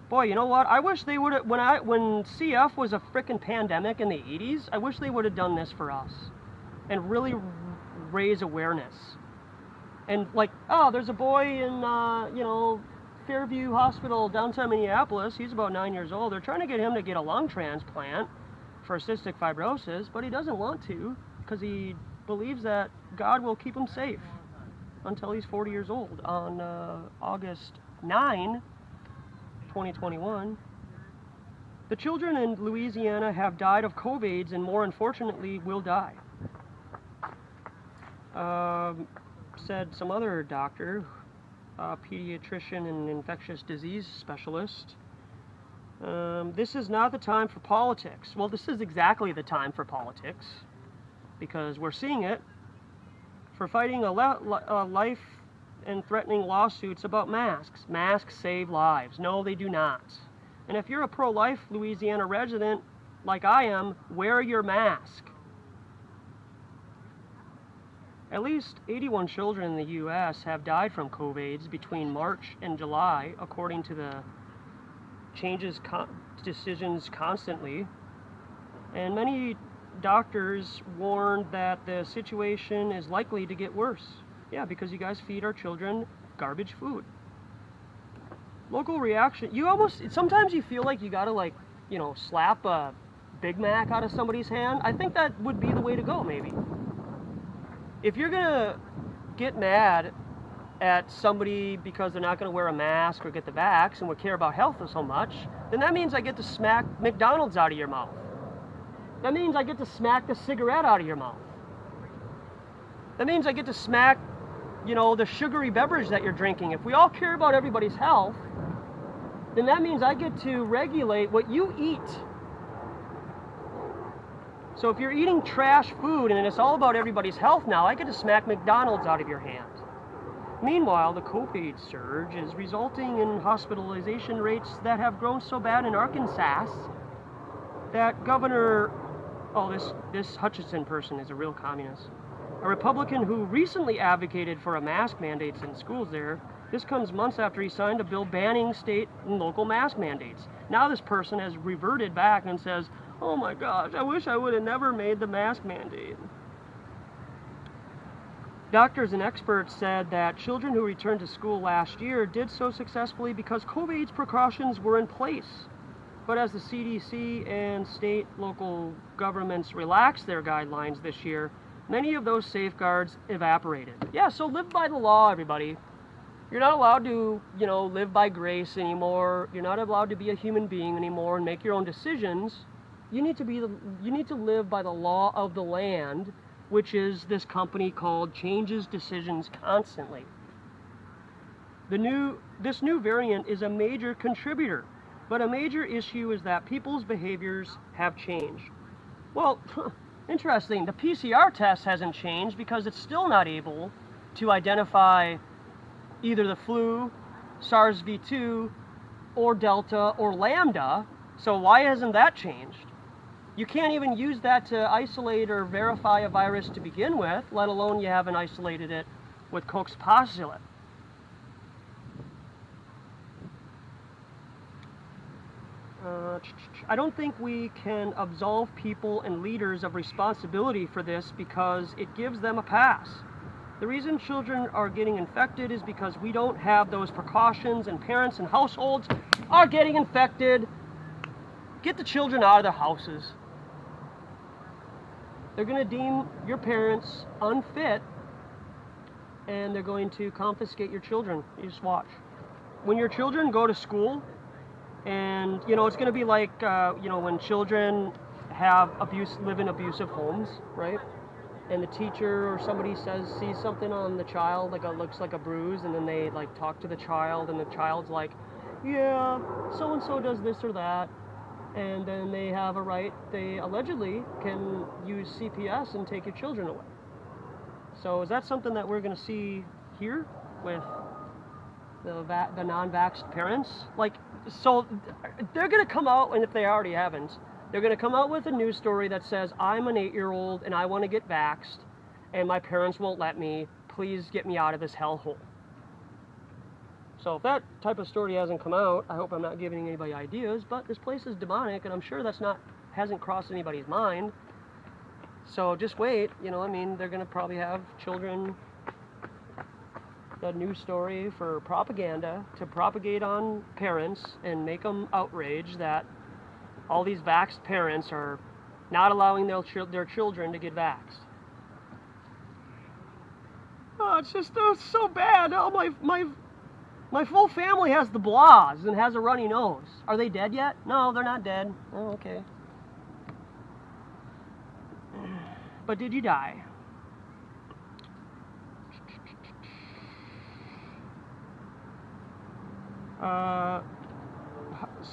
Boy, you know what? I wish they would have, when CF was a frickin' pandemic in the 80s, I wish they would have done this for us and really raise awareness. And like, oh, there's a boy in, Fairview Hospital, downtown Minneapolis. He's about 9 years old. They're trying to get him to get a lung transplant for cystic fibrosis, but he doesn't want to because he believes that God will keep him safe until he's 40 years old on August 9, 2021. The children in Louisiana have died of COVIDs and more unfortunately will die. Said some other doctor, pediatrician and infectious disease specialist. This is not the time for politics. Well, this is exactly the time for politics because we're seeing it for fighting a life and threatening lawsuits about masks. Masks save lives. No, they do not. And if you're a pro-life Louisiana resident, like I am, wear your mask. At least 81 children in the U.S. have died from COVID between March and July, according to the decisions constantly. And many doctors warned that the situation is likely to get worse. Yeah, because you guys feed our children garbage food. Local reaction, sometimes you feel like you gotta slap a Big Mac out of somebody's hand. I think that would be the way to go, maybe. If you're gonna get mad at somebody because they're not gonna wear a mask or get the vax and would care about health so much, then that means I get to smack McDonald's out of your mouth. That means I get to smack the cigarette out of your mouth. That means I get to smack, the sugary beverage that you're drinking. If we all care about everybody's health, then that means I get to regulate what you eat. So if you're eating trash food and it's all about everybody's health now, I get to smack McDonald's out of your hand. Meanwhile, the COVID surge is resulting in hospitalization rates that have grown so bad in Arkansas that this Hutchinson person is a real communist. A Republican who recently advocated for a mask mandates in schools there. This comes months after he signed a bill banning state and local mask mandates. Now this person has reverted back and says, oh my gosh, I wish I would have never made the mask mandate. Doctors and experts said that children who returned to school last year did so successfully because COVID's precautions were in place. But as the CDC and state, local governments relaxed their guidelines this year, many of those safeguards evaporated. Yeah, so live by the law, everybody. You're not allowed to, live by grace anymore. You're not allowed to be a human being anymore and make your own decisions. You need to live by the law of the land, which is this company called changes decisions constantly. This new variant is a major contributor, but a major issue is that people's behaviors have changed. Well, interesting, the PCR test hasn't changed because it's still not able to identify either the flu, SARS-CoV-2, or Delta, or Lambda, so why hasn't that changed? You can't even use that to isolate or verify a virus to begin with, let alone you haven't isolated it with Koch's postulate. I don't think we can absolve people and leaders of responsibility for this because it gives them a pass. The reason children are getting infected is because we don't have those precautions, and parents and households are getting infected. Get the children out of their houses. They're going to deem your parents unfit, and they're going to confiscate your children. You just watch. When your children go to school, and it's going to be like when children live in abusive homes, right? And the teacher or somebody sees something on the child, looks like a bruise, and then they talk to the child, and the child's like, yeah, so and so does this or that. And then they have a right, they allegedly can use CPS and take your children away. So is that something that we're going to see here with the non-vaxxed parents? So they're going to come out, and if they already haven't, they're going to come out with a news story that says, I'm an 8-year-old and I want to get vaxxed, and my parents won't let me. Please get me out of this hellhole. So if that type of story hasn't come out, I hope I'm not giving anybody ideas, but this place is demonic, and I'm sure hasn't crossed anybody's mind. So just wait, they're going to probably have children, the news story for propaganda, to propagate on parents and make them outraged that all these vaxxed parents are not allowing their children to get vaxxed. Oh, it's just so bad. Oh, my full family has the blahs and has a runny nose. Are they dead yet? No, they're not dead. Oh, okay. But did you die?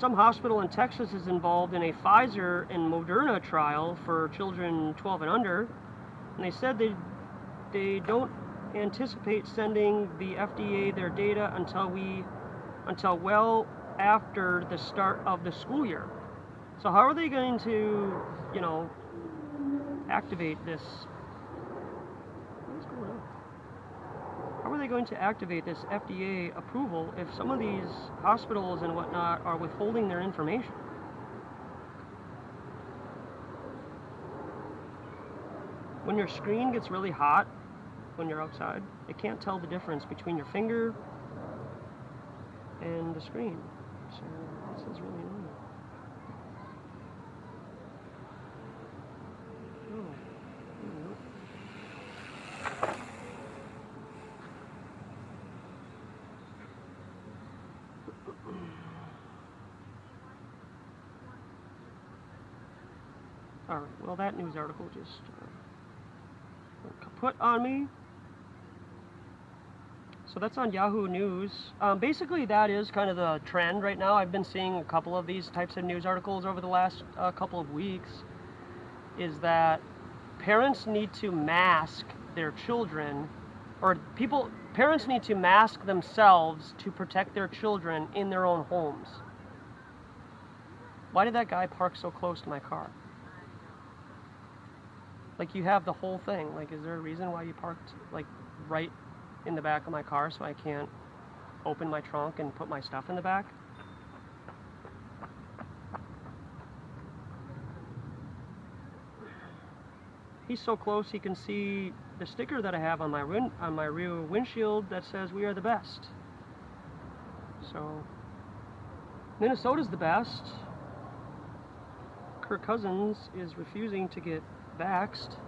Some hospital in Texas is involved in a Pfizer and Moderna trial for children 12 and under, and they said they don't anticipate sending the FDA their data until after the start of the school year. So how are they going to, activate this? What's going on? How are they going to activate this FDA approval if some of these hospitals and whatnot are withholding their information? When your screen gets really hot when you're outside, it can't tell the difference between your finger and the screen. So this is really annoying. Alright, well that news article just kaput on me. So that's on Yahoo News. Basically that is kind of the trend right now. I've been seeing a couple of these types of news articles over the last couple of weeks. Is that parents need to mask their children, or parents need to mask themselves to protect their children in their own homes. Why did that guy park so close to my car? Like, you have the whole thing. Like, is there a reason why you parked, like, right in the back of my car so I can't open my trunk and put my stuff in the back? He's so close he can see the sticker that I have on my rear windshield that says "We are the best." So Minnesota's the best. Kirk Cousins is refusing to get vaxxed.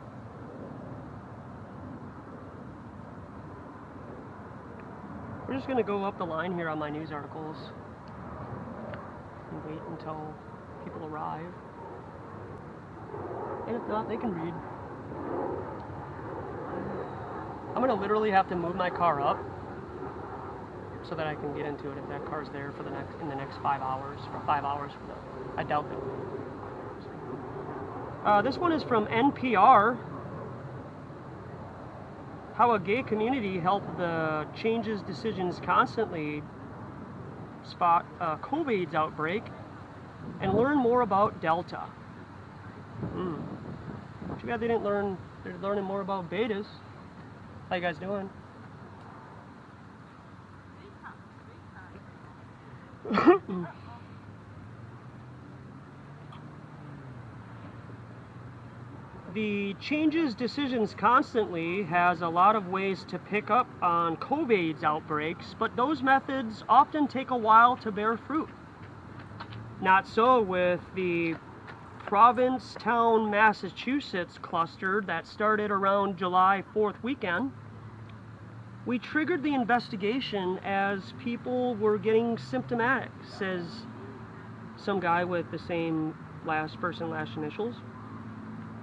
We're just going to go up the line here on my news articles and wait until people arrive. And if not, they can read. I'm going to literally have to move my car up so that I can get into it if that car's there for in the next 5 hours, or 5 hours from now. I doubt that. This one is from NPR. How a gay community helped the Changes Decisions Constantly spot COVID's outbreak and learn more about Delta. Too bad they didn't learn. They're learning more about betas. How you guys doing? The Changes Decisions Constantly has a lot of ways to pick up on COVID's outbreaks, but those methods often take a while to bear fruit. Not so with the Provincetown, Massachusetts cluster that started around July 4th weekend. We triggered the investigation as people were getting symptomatic, says some guy with the same last initials.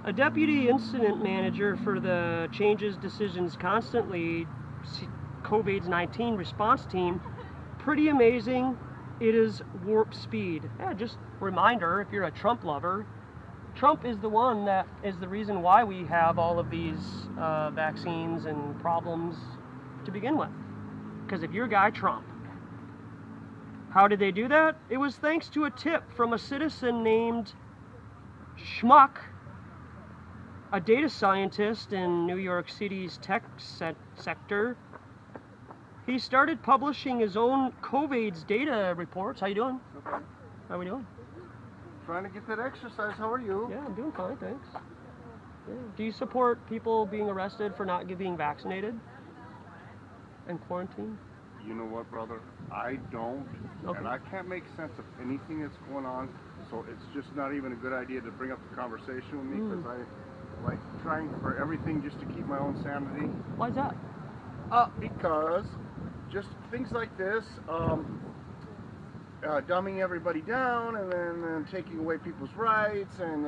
A deputy incident manager for the Changes Decisions Constantly COVID-19 response team. Pretty amazing. It is warp speed. Yeah, just reminder, if you're a Trump lover, Trump is the one that is the reason why we have all of these vaccines and problems to begin with. Because if you're guy Trump. How did they do that? It was thanks to a tip from a citizen named Schmuck, a data scientist in New York City's tech sector. He started publishing his own COVID's data reports. How you doing? Okay. How we doing? Trying to get that exercise. How are you? Yeah, I'm doing fine, thanks. Yeah. Do you support people being arrested for not being vaccinated and quarantined? You know what, brother? I don't, Okay. and I can't make sense of anything that's going on, so it's just not even a good idea to bring up the conversation with me, because I like trying for everything just to keep my own sanity. Why is that? Because just things like this, dumbing everybody down, and then taking away people's rights, and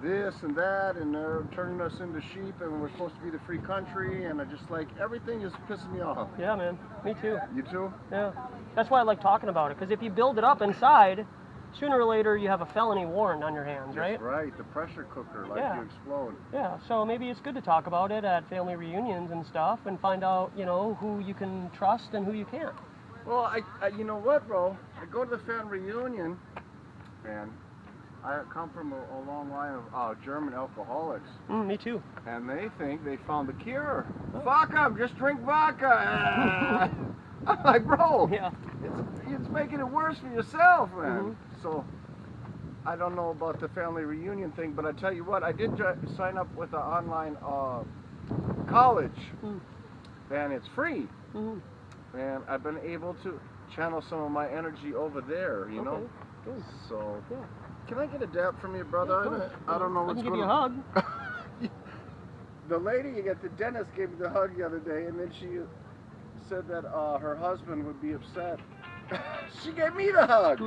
this and that, and they're turning us into sheep, and we're supposed to be the free country, and I just like everything is pissing me off. Yeah, man. Me too. You too? Yeah. That's why I like talking about it, because if you build it up inside, sooner or later you have a felony warrant on your hands, right? That's right. The pressure cooker, like Yeah. you explode. Yeah, so maybe it's good to talk about it at family reunions and stuff and find out, who you can trust and who you can't. Well, you know what, bro? I go to the family reunion, and I come from a long line of German alcoholics, Me too. and they think they found the cure. Fuck 'em, just drink vodka. I'm like, bro, Yeah. it's making it worse for yourself, man. So I don't know about the family reunion thing, but I tell you what, I did sign up with an online college, and it's free. And I've been able to channel some of my energy over there, you know. Good. So, Yeah. can I get a dab from you, brother? I don't know I what's can give going you a on. hug. The lady at the dentist gave me the hug the other day, and then she said that her husband would be upset. She gave me the hug.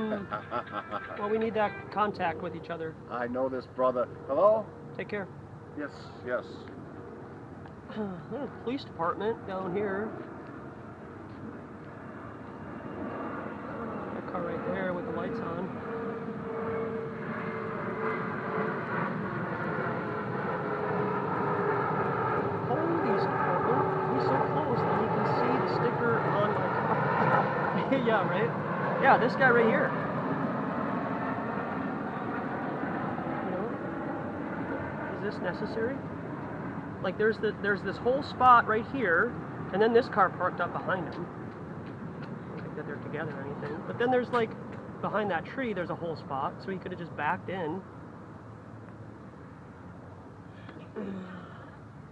Well, we need that contact with each other. I know this, brother. Hello? Take care. Yes, yes. Police department down here. That car right there with the lights on. Police department. He's so close that he can see the sticker on my car. Yeah, right? Yeah, this guy right here. You know? Is this necessary? Like there's this whole spot right here, and then this car parked up behind him. I don't think that they're together or anything. But then there's like, behind that tree, there's a whole spot, so he could have just backed in.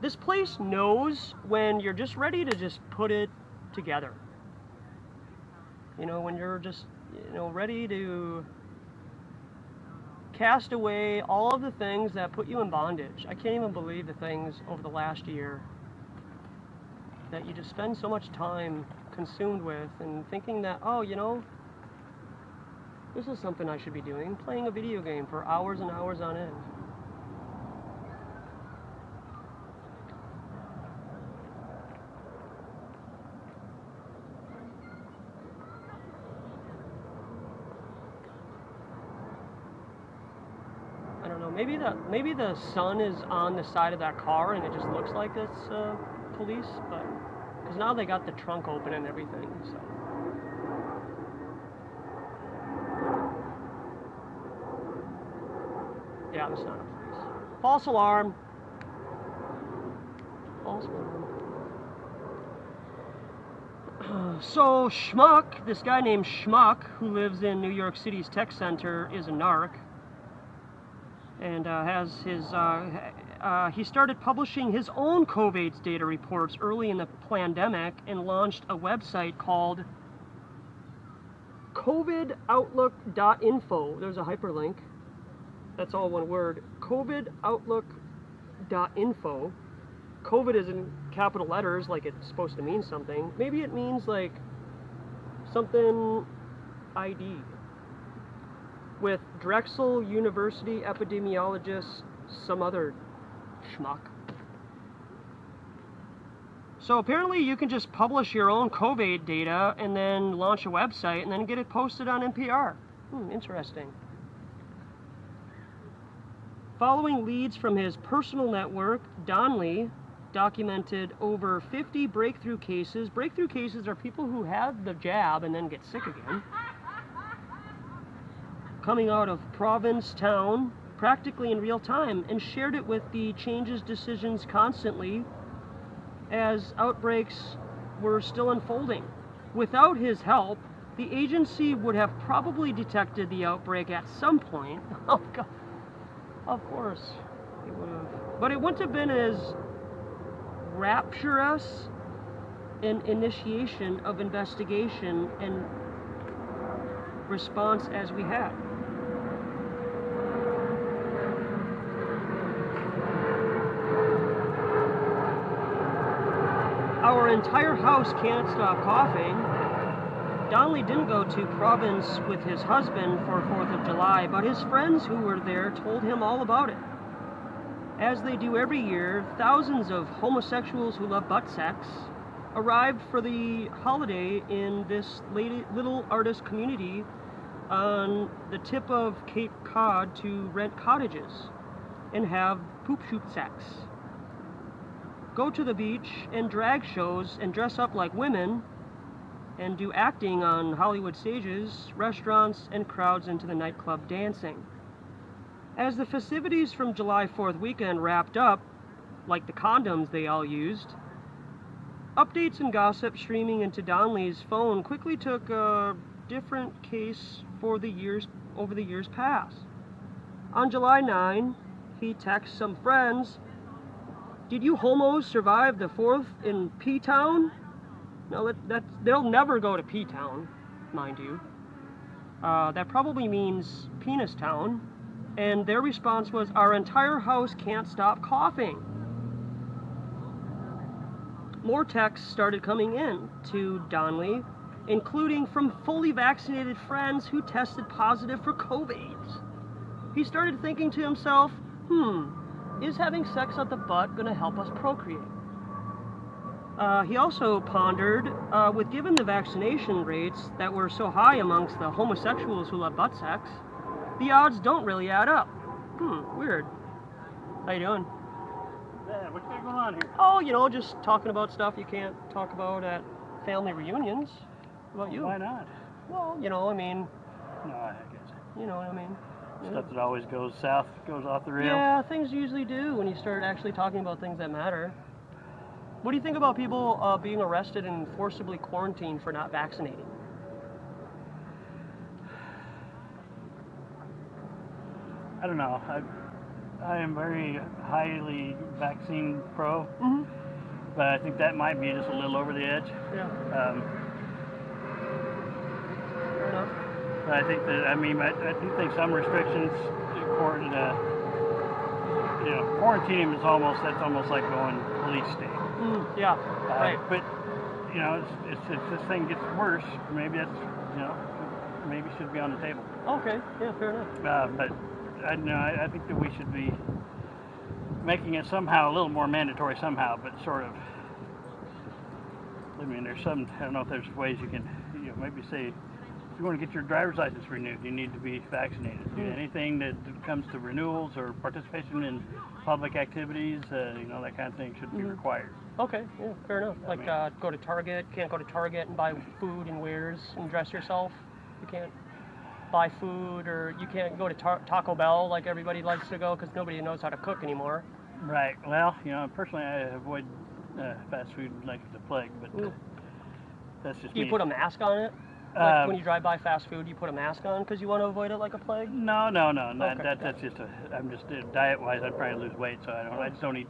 This place knows when you're just ready to just put it together. You know, when you're just, you know, ready to cast away all of the things that put you in bondage. I can't even believe the things over the last year that you just spend so much time consumed with and thinking that, oh, you know, this is something I should be doing, playing a video game for hours and hours on end. Maybe the sun is on the side of that car and it just looks like it's police, but because now they got the trunk open and everything. So yeah, that's not a police. False alarm. False alarm. So Schmuck, this guy named Schmuck, who lives in New York City's tech center, is a narc. And has his, he started publishing his own COVID data reports early in the pandemic and launched a website called covidoutlook.info. There's a hyperlink. That's all one word. covidoutlook.info. COVID is in capital letters, like it's supposed to mean something. Maybe it means like something ID. With Drexel University epidemiologist, some other schmuck. So apparently you can just publish your own COVID data and then launch a website and then get it posted on NPR. Interesting. Following leads from his personal network, Donnelly documented over 50 breakthrough cases. Breakthrough cases are people who have the jab and then get sick again. Coming out of Provincetown practically in real time, and shared it with the Changes Decisions constantly as outbreaks were still unfolding. Without his help, the agency would have probably detected the outbreak at some point. Oh God, of course it would have. But it wouldn't have been as rapturous an initiation of investigation and response as we had. Our entire house can't stop coughing. Donnelly didn't go to Province with his husband for 4th of July, but his friends who were there told him all about it. As they do every year, thousands of homosexuals who love butt sex arrived for the holiday in this little artist community on the tip of Cape Cod to rent cottages and have poop shoot sex. Go to the beach and drag shows and dress up like women and do acting on Hollywood stages, restaurants, and crowds into the nightclub dancing. As the festivities from July 4th weekend wrapped up, like the condoms they all used, updates and gossip streaming into Donnelly's phone quickly took a different case over the years past. On July 9, he texts some friends, "Did you homos survive the 4th in P-Town?" Now, they'll never go to P-Town, mind you. That probably means Penis Town. And their response was, "Our entire house can't stop coughing." More texts started coming in to Donnelly, including from fully vaccinated friends who tested positive for COVID. He started thinking to himself, is having sex up the butt going to help us procreate? He also pondered, given the vaccination rates that were so high amongst the homosexuals who love butt sex, the odds don't really add up. Weird. How you doing? Yeah, what's going on here? Oh, just talking about stuff you can't talk about at family reunions. What about you? Why not? Well, I mean, No, I guess. you know what I mean. Stuff that always goes south, goes off the rails. Yeah, things usually do when you start actually talking about things that matter. What do you think about people being arrested and forcibly quarantined for not vaccinating? I don't know. I am very highly vaccine pro, but I think that might be just a little over the edge. Yeah. Fair enough. But I think that, I do think some restrictions, quarantining is almost like going police state. Yeah, right. But, if this thing gets worse, maybe that's, maybe it should be on the table. Okay, yeah, fair enough. But I think that we should be making it somehow a little more mandatory somehow, but sort of. There's some. I don't know if there's ways you can, maybe say, if you want to get your driver's license renewed, you need to be vaccinated. Anything that comes to renewals or participation in public activities, that kind of thing should be required. Okay, yeah, fair enough. Like go to Target, can't go to Target and buy food and wares and dress yourself. You can't buy food, or you can't go to Taco Bell like everybody likes to go because nobody knows how to cook anymore. Right. Well, personally, I avoid fast food like the plague, but that's just me. You put a mask on it? Like when you drive by fast food, you put a mask on because you want to avoid it like a plague? No. Okay. That's just I'm just diet-wise, I'm trying to lose weight, so I just don't eat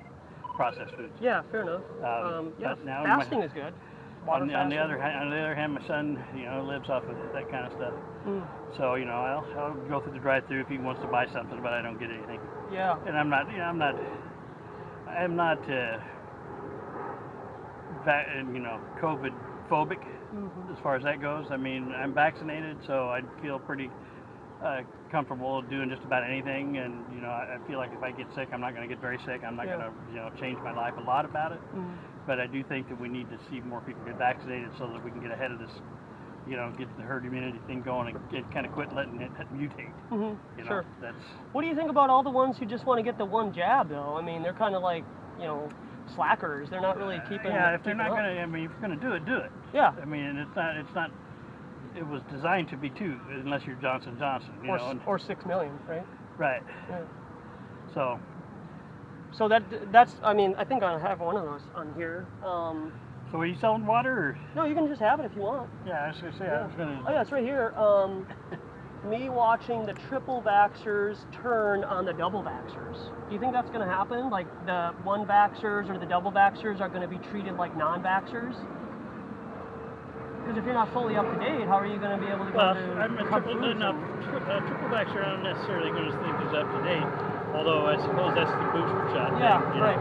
processed foods. Yeah, fair enough. Now fasting is good. On the other hand, my son, lives off of that kind of stuff. So, I'll go through the drive-through if he wants to buy something, but I don't get anything. Yeah. And I'm not COVID phobic as far as that goes. I'm vaccinated, so I feel pretty comfortable doing just about anything, and I feel like if I get sick, I'm not going to get very sick. I'm not going to change my life a lot about it. But I do think that we need to see more people get vaccinated so that we can get ahead of this, get the herd immunity thing going and kind of quit letting it mutate. Sure. That's. What do you think about all the ones who just want to get the one jab, though? They're kind of like, slackers. They're not really keeping. Yeah, if they're not going to, if you're going to do it, do it. Yeah. It's not. It was designed to be 2, unless you're Johnson Johnson, or 6 million, right? Right. Yeah. So that's. I think I have one of those on here. So are you selling water? Or? No, you can just have it if you want. Yeah, I was going to say. I was going to. Oh yeah, it's right here. Me watching the triple vaxxers turn on the double vaxxers. Do you think that's going to happen? Like the one vaxxers or the double vaxxers are going to be treated like non-vaxxers? Because if you're not fully up to date, how are you going to be able to go to triple vaxxer, I don't necessarily going to think is up to date. Although I suppose that's the booster shot. Yeah, right.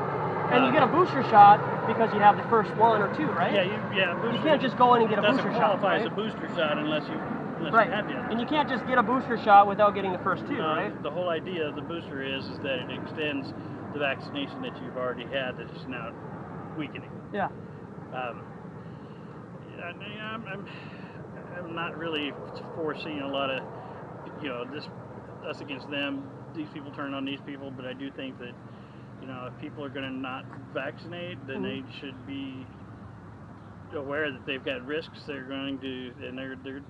And you get a booster shot because you have the first 1 or 2, right? Yeah. You can't just go in and get a booster shot. Doesn't qualify as a booster shot unless you have the other. And you can't just get a booster shot without getting the first 2, right? The whole idea of the booster is that it extends the vaccination that you've already had that is now weakening. Yeah. I'm not really foreseeing a lot of, us against them. These people turn on these people, but I do think that, if people are going to not vaccinate, then they should be aware that they've got risks, they're going to, and they're, you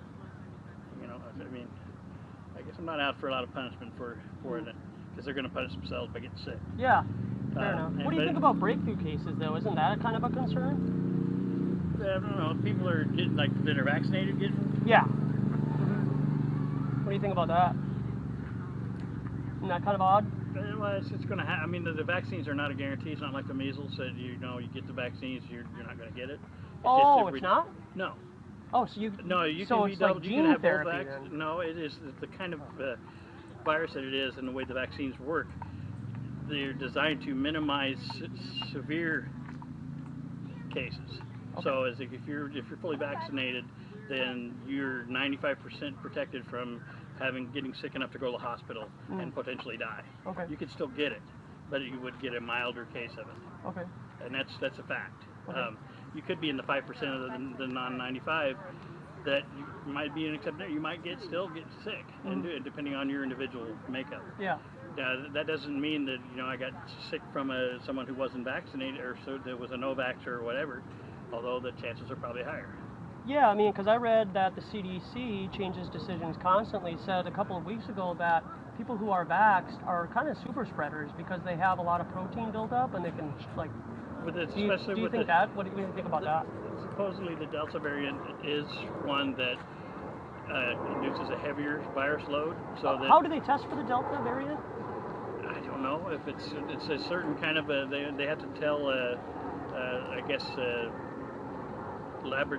know, I mean, I guess I'm not out for a lot of punishment for it, because they're going to punish themselves by getting sick. Yeah, fair enough. What do you think about breakthrough cases, though? Isn't that kind of a concern? I don't know. People are getting, like, that are vaccinated getting. Yeah. What do you think about that? Isn't that kind of odd? Well, it's going to happen. I mean, the vaccines are not a guarantee. It's not like the measles that you get the vaccines, you're not going to get it. It's not? No. Oh, so you. No, you so can be it's double. like You gene can have both therapy vaccines. then. No, it is the kind of virus that it is, and the way the vaccines work. They're designed to minimize severe cases. Okay. So, as if you're fully vaccinated, then you're 95% protected from getting sick enough to go to the hospital and potentially die. Okay. You could still get it, but you would get a milder case of it. Okay. And that's a fact. Okay. You could be in the 5% of the non-95 that you might be an exception. You might still get sick, and depending on your individual makeup. Yeah. That doesn't mean that I got sick from someone who wasn't vaccinated, or so there was a no-vaxxer or whatever. Although the chances are probably higher. Yeah, I mean, because I read that the CDC changes decisions constantly. Said a couple of weeks ago that people who are vaxxed are kind of super spreaders because they have a lot of protein built up and they can like. With it, do you especially with think that? What do you think about that? Supposedly, the Delta variant is one that induces a heavier virus load. So that, how do they test for the Delta variant? I don't know if it's a certain kind of they have to tell I guess. Lab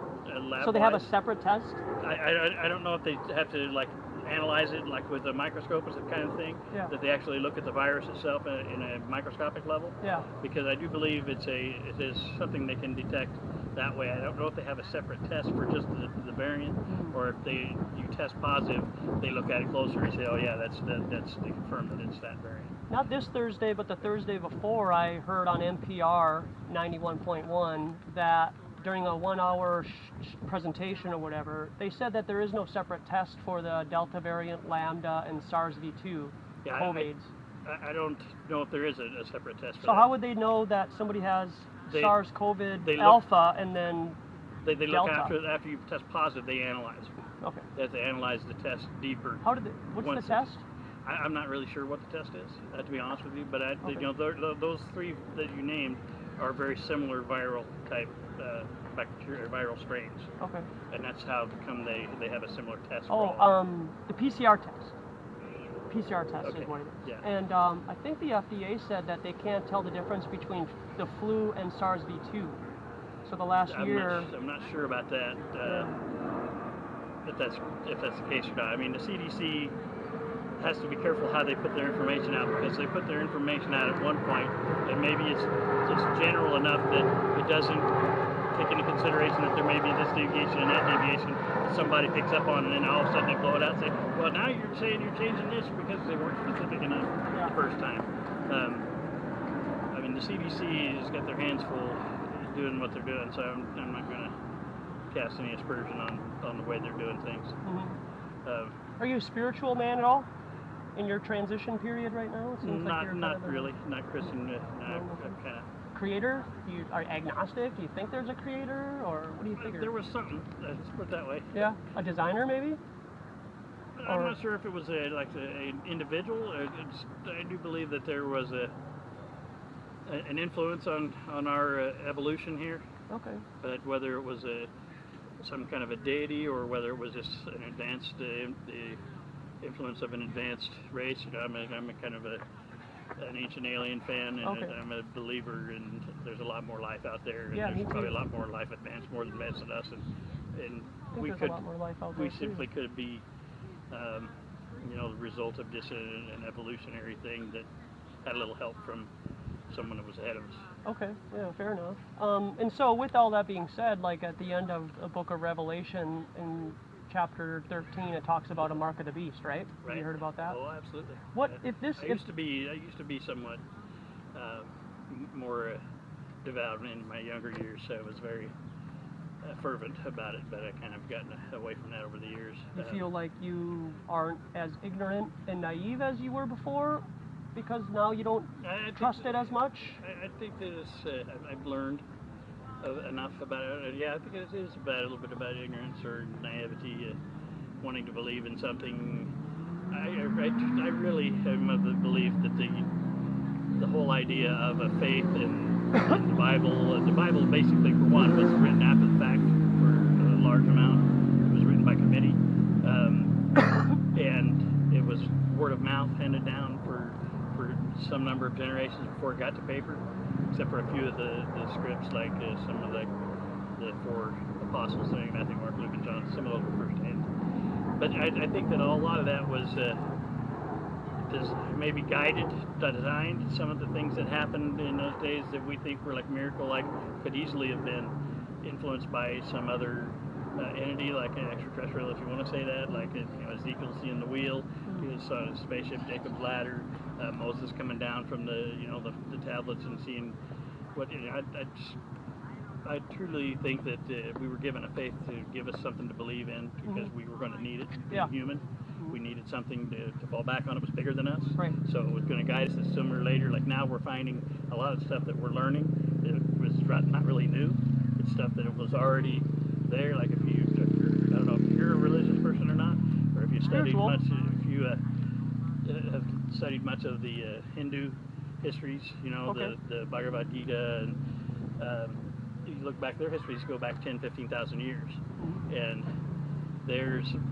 So they have a separate test? I don't know if they have to like analyze it like with a microscope or some kind of thing. Yeah. That they actually look at the virus itself in a microscopic level. Yeah. Because I do believe it is something they can detect that way. I don't know if they have a separate test for just the variant, or if you test positive, they look at it closer and say, oh yeah, that's they confirm that it's that variant. Not this Thursday, but the Thursday before, I heard on NPR 91.1 that during a 1 hour presentation or whatever, they said that there is no separate test for the Delta variant, Lambda, and SARS-V2 COVIDs. I don't know if there is a separate test for So that. how would they know that somebody has SARS-CoV alpha and then they look Delta? after you test positive, they analyze. Okay. They have to analyze the test deeper. What's the test? I'm not really sure what the test is, to be honest with you, but those three that you named are very similar viral type bacteria, viral strains. Okay. And that's how come they have a similar test. The PCR test. PCR test is what it is. Yeah. And I think the FDA said that they can't tell the difference between the flu and SARS-V2. So the last year. I'm not sure about that. If that's the case or not. I mean, the CDC has to be careful how they put their information out, because they put their information out at one point, and maybe it's just general enough that it doesn't take into consideration that there may be this deviation and that deviation that somebody picks up on, and then all of a sudden they blow it out and say, well, now you're saying you're changing this because they weren't specific enough the first time. I mean, the CDC has got their hands full doing what they're doing, so I'm not going to cast any aspersion on the way they're doing things. Are you a spiritual man at all? In your transition period right now? It seems like you're not really. Not Christian. I'm kind of. Creator? Are you agnostic? Do you think there's a creator, or what do you figure? There was something. Let's put it that way. Yeah, a designer maybe. I'm not sure if it was an individual. I do believe that there was an influence on our evolution here. Okay. But whether it was some kind of a deity, or whether it was just an advanced the influence of an advanced race. I'm a kind of an ancient alien fan, and I'm a believer, and there's a lot more life out there, and there's probably a lot more life more advanced than us, and we simply could be the result of just an evolutionary thing that had a little help from someone that was ahead of us. Okay, yeah, fair enough. And so with all that being said, like at the end of the book of Revelation in chapter 13, it talks about a mark of the beast, right? Have you heard about that? Oh, absolutely. I used to be somewhat more devout in my younger years, so I was very fervent about it, but I kind of gotten away from that over the years. You feel like you aren't as ignorant and naive as you were before, because now you don't trust it as much? I think that I've learned enough about it. Yeah, I think it is about a little bit about ignorance or naivety, wanting to believe in something. I really am of the belief that the whole idea of a faith in the Bible basically, for one, was written after the fact for a large amount. It was written by committee, and it was word of mouth handed down for some number of generations before it got to paper, except for a few of the scripts, like some of the four apostles, Matthew, Mark, Luke, and John. Some of those were first hand. But I think that a lot of that was maybe guided, designed. Some of the things that happened in those days that we think were like miracle-like could easily have been influenced by some other entity, like an extraterrestrial, if you want to say that, like Ezekiel seeing the wheel, he saw a spaceship, Jacob's ladder, Moses coming down from the tablets and seeing what. I truly think that we were given a faith to give us something to believe in because we were going to need it. Being human, we needed something to fall back on. It was bigger than us, Right. So it was going to guide us sooner or later. Like now, we're finding a lot of stuff that we're learning that was not really new. It's stuff that it was already there. Like if you're, I don't know if you're a religious person or not, or if you studied Spiritual. much, if you have studied much of the Hindu histories, Okay. the Bhagavad Gita, and you look back, their histories go back 10, 15,000 years, and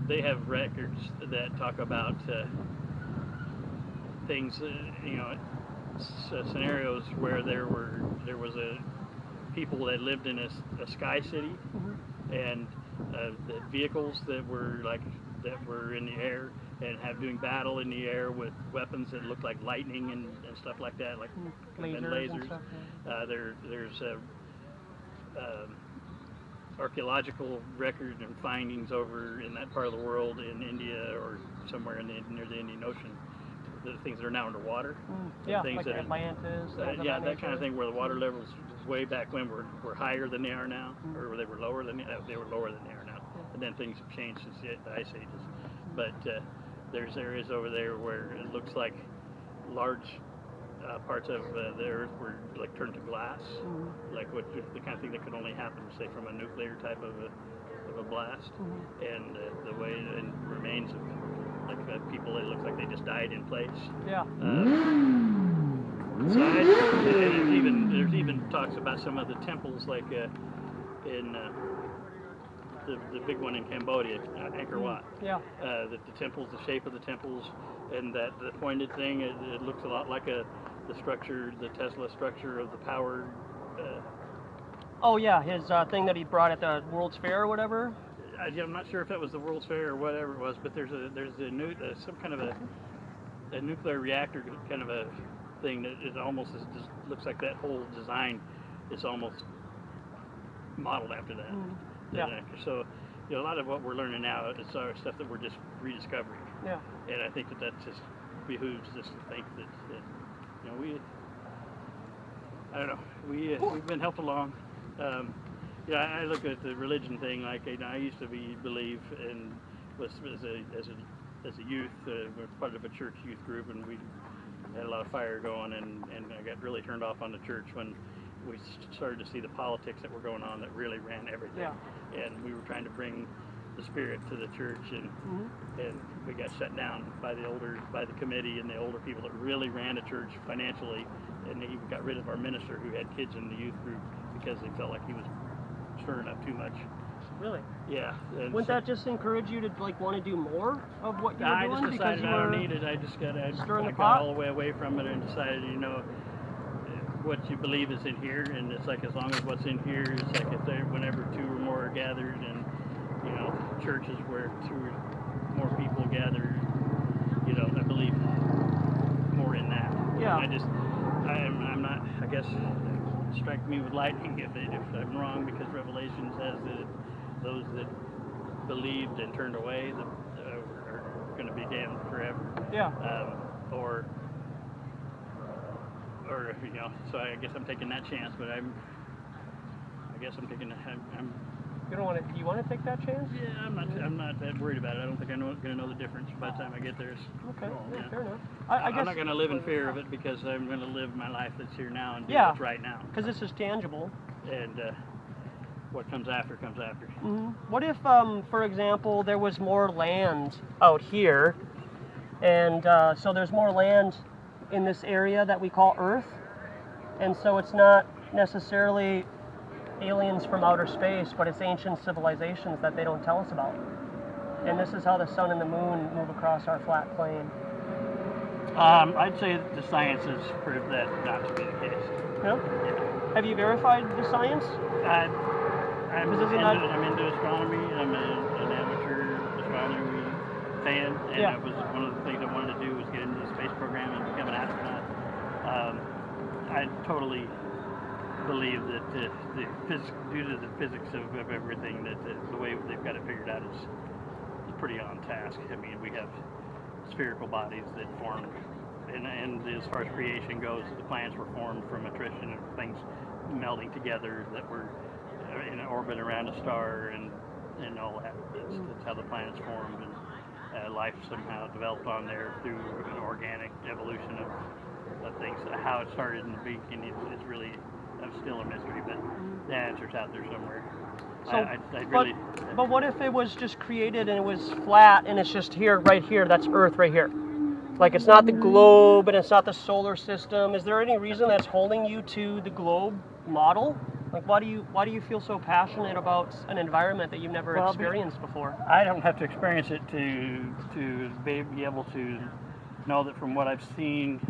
they have records that talk about things, scenarios where there was a people that lived in a sky city, and the vehicles that were in the air and doing battle in the air with weapons that looked like lightning and stuff like that, like Lasers and stuff, There's archaeological record and findings over in that part of the world, in India or somewhere near the Indian Ocean, the things that are now underwater. Yeah, things like that Atlantis. that kind of thing, where the water levels way back when were higher than they are now, or they were lower than they are now. And then things have changed since the ice ages. But there's areas over there where it looks like large parts of the earth were like turned to glass, like the kind of thing that could only happen, say, from a nuclear type of a blast, and the way and remains of like people that look like they just died in place. Yeah. So there's even talks about some of the temples, like in the big one in Cambodia, Angkor Wat. Yeah. The temples, the shape of the temples, and that the pointed thing, it looks a lot like the structure, the Tesla structure of the power. Oh yeah, his thing that he brought at the World's Fair or whatever. I'm not sure if that was the World's Fair or whatever it was, but there's some kind of a nuclear reactor kind of a thing that is almost just looks like that whole design is almost modeled after that. Yeah. So a lot of what we're learning now is our stuff that we're just rediscovering. Yeah. And I think that just behooves us to think that we've been helped along. I look at the religion thing like I used to believe in was as a youth. We're part of a church youth group, and we had a lot of fire going, and I got really turned off on the church when we started to see the politics that were going on that really ran everything. Yeah. And we were trying to bring the spirit to the church, and we got shut down by the committee and the older people that really ran the church financially, and they even got rid of our minister who had kids in the youth group because they felt like he was stirring up too much. Really? Yeah. Wouldn't that just encourage you to want to do more of what you were I doing? just decided I don't need it. I got all the way away from it and decided, what you believe is in here, and it's like as long as what's in here is like whenever two or more are gathered, and churches where two or more people gather, I believe more in that. Yeah. I'm not. I guess strike me with lightning if I'm wrong, because Revelation says that those that believed and turned away are going to be damned forever. Yeah. So I guess I'm taking that chance, but I'm You don't want to? Do you want to take that chance? Yeah, I'm not that worried about it. I don't think I'm going to know the difference by the time I get there. Okay, Yeah. fair enough. I guess I'm not going to live in fear of it, because I'm going to live my life that's here now and do Yeah. what's right now. because this is tangible. And what comes after comes after. What if, for example, there was more land out here, and so there's more land in this area that we call Earth, and so it's not necessarily aliens from outer space, but it's ancient civilizations that they don't tell us about. And this is how the sun and the moon move across our flat plane. I'd say that the science has proved that not to be the case. Yeah? Yeah. Have you verified the science? I'm into astronomy. I'm an amateur astronomy fan, and Yeah. it was one of the things I wanted to do was get into the space program and become an astronaut. I totally believe that due to the physics of everything, that the way they've got it figured out is pretty on task. I mean, we have spherical bodies that formed, and as far as creation goes, the planets were formed from attrition of things melding together that were in orbit around a star, and all that. That's how the planets formed, and life somehow developed on there through an organic evolution of things. How it started in the beginning is really still a mystery, but the answer's out there somewhere. So, really. But what if it was just created and it was flat and it's just here, right here, that's Earth right here? Like it's not the globe and it's not the solar system. Is there any reason that's holding you to the globe model? Like why do you feel so passionate about an environment that you've never experienced before? I don't have to experience it to be able to know that from what I've seen,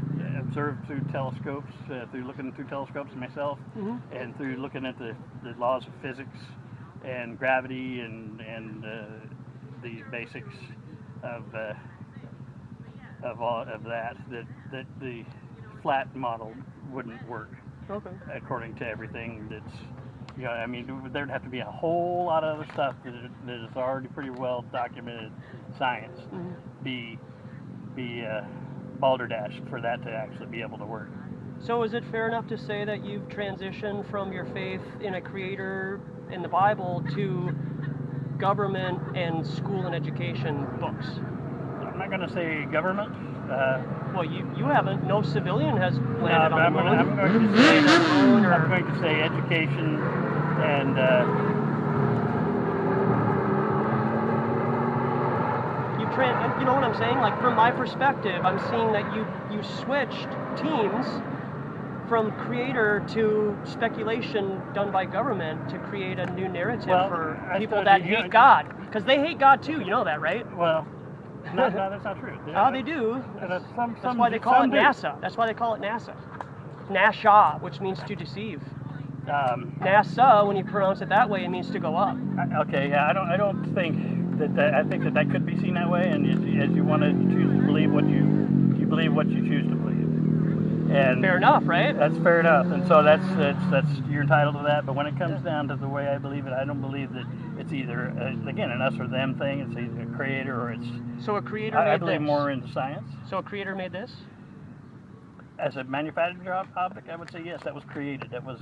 observed through telescopes, through looking through telescopes myself, and through looking at the laws of physics and gravity and the basics of all of that the flat model wouldn't work. Okay. According to everything that's, I mean, there'd have to be a whole lot of other stuff that is already pretty well documented science be balderdashed for that to actually be able to work. So is it fair enough to say that you've transitioned from your faith in a creator in the Bible to government and school and education books? I'm not going to say government. Well, you haven't. No civilian has landed on the moon. I'm going to say education and you know what I'm saying? Like from my perspective, I'm seeing that you switched teams from creator to speculation done by government to create a new narrative for people that hate God. Because they hate God too, you know that, right? Well, no, that's not true. Oh, they do. That's why they call it NASA. That's why they call it NASA. NASA, which means to deceive. NASA, when you pronounce it that way, it means to go up. Okay, yeah, I don't think that I think that could be seen that way, and as you want to choose to believe what you believe what you choose to believe. And fair enough, right? That's fair enough, and so that's you're entitled to that. But when it comes down to the way I believe it, I don't believe that it's either again an us or them thing. It's either a creator or it's. So a creator I made believe this. more into science. So a creator made this. As a manufactured object, I would say yes, that was created. That was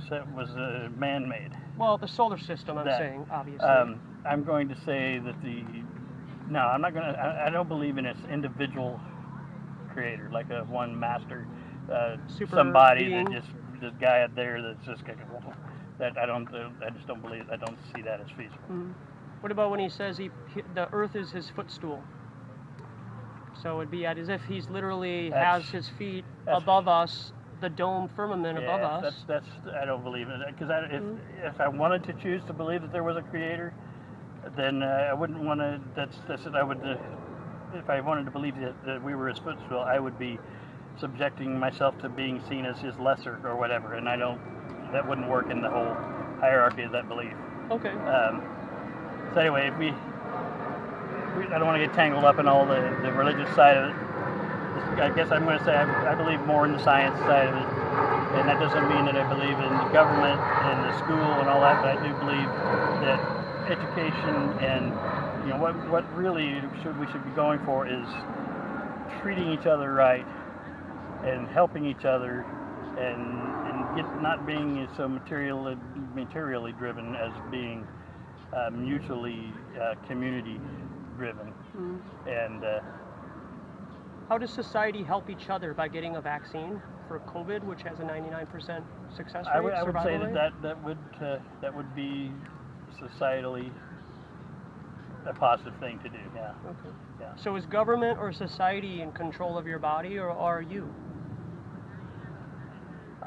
man-made. Well, the solar system, I'm saying, obviously. I'm going to say that no, I'm not going to. I don't believe in its individual creator, like a one master, somebody being. that just this guy out there that's just that I just don't believe. I don't see that as feasible. Mm-hmm. What about when he says the Earth is his footstool? So it'd be as if he's literally has his feet above us, the dome firmament above us. That's I don't believe in it because if I wanted to choose to believe that there was a creator, then I wouldn't want to. That's what I would. If I wanted to believe that we were his footstool, I would be subjecting myself to being seen as his lesser or whatever, and I don't. That wouldn't work in the whole hierarchy of that belief. Okay. So anyway, I don't want to get tangled up in all the religious side of it. I guess I'm going to say I believe more in the science side of it, and that doesn't mean that I believe in the government and the school and all that, but I do believe that education and what really we should be going for is treating each other right and helping each other and not being so materially driven as being mutually community driven. And how does society help each other by getting a vaccine for COVID, which has a 99% success rate? I would say that would be societally a positive thing to do. Yeah. Okay. Yeah. So is government or society in control of your body, or are you?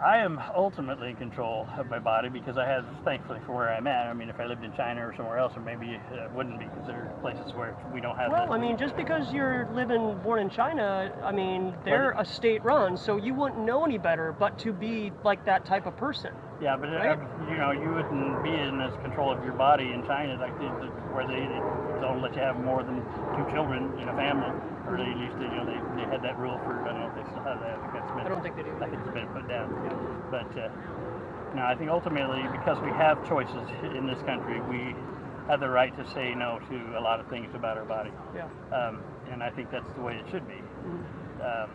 I am ultimately in control of my body because I have, thankfully, for where I'm at. I mean, if I lived in China or somewhere else, or maybe it wouldn't be considered places where we don't have. Well, I mean, just because you're born in China, I mean, they're a state-run, so you wouldn't know any better but to be like that type of person. Yeah, but right? you know, you wouldn't be in as control of your body in China, like where they don't let you have more than 2 children in a family, or they used to, you know, they had that rule for, I don't know if they still have that. I don't think they do. I think it's been put down. Yeah. But no, I think ultimately, because we have choices in this country, we have the right to say no to a lot of things about our body. Yeah. And I think that's the way it should be. Mm-hmm.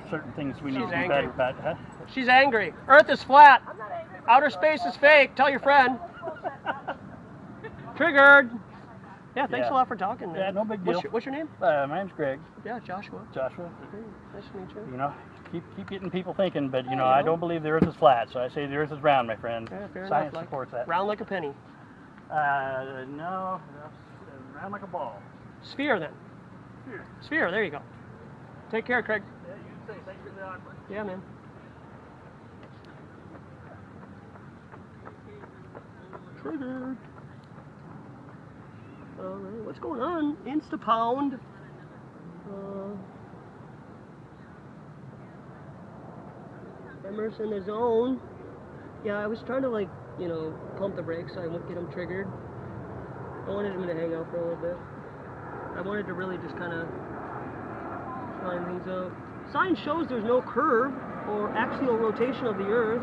Certain things we need She's to be angry. better about. Huh? She's angry. Earth is flat. Outer space is fake. Tell your friend. Triggered. Yeah, thanks a lot for talking. Yeah, no big deal. What's your name? My name's Greg. Yeah, Joshua. Joshua. Hey, nice to meet you. You know, keep getting people thinking, but you know, Yeah, I don't believe the Earth is flat, so I say the Earth is round, my friend. Yeah, fair Science enough. supports that. Round like a penny. No, round like a ball. Sphere then. Sphere. There you go. Take care, Craig. Yeah, you say. Thanks for the offer. Yeah, man. Triggered. Alright, what's going on? Instapound. Emerson is on. Yeah, I was trying to, like, you know, pump the brakes so I wouldn't get him triggered. I wanted him to hang out for a little bit. I wanted to really just kind of line things up. Science shows there's no curve or axial rotation of the Earth.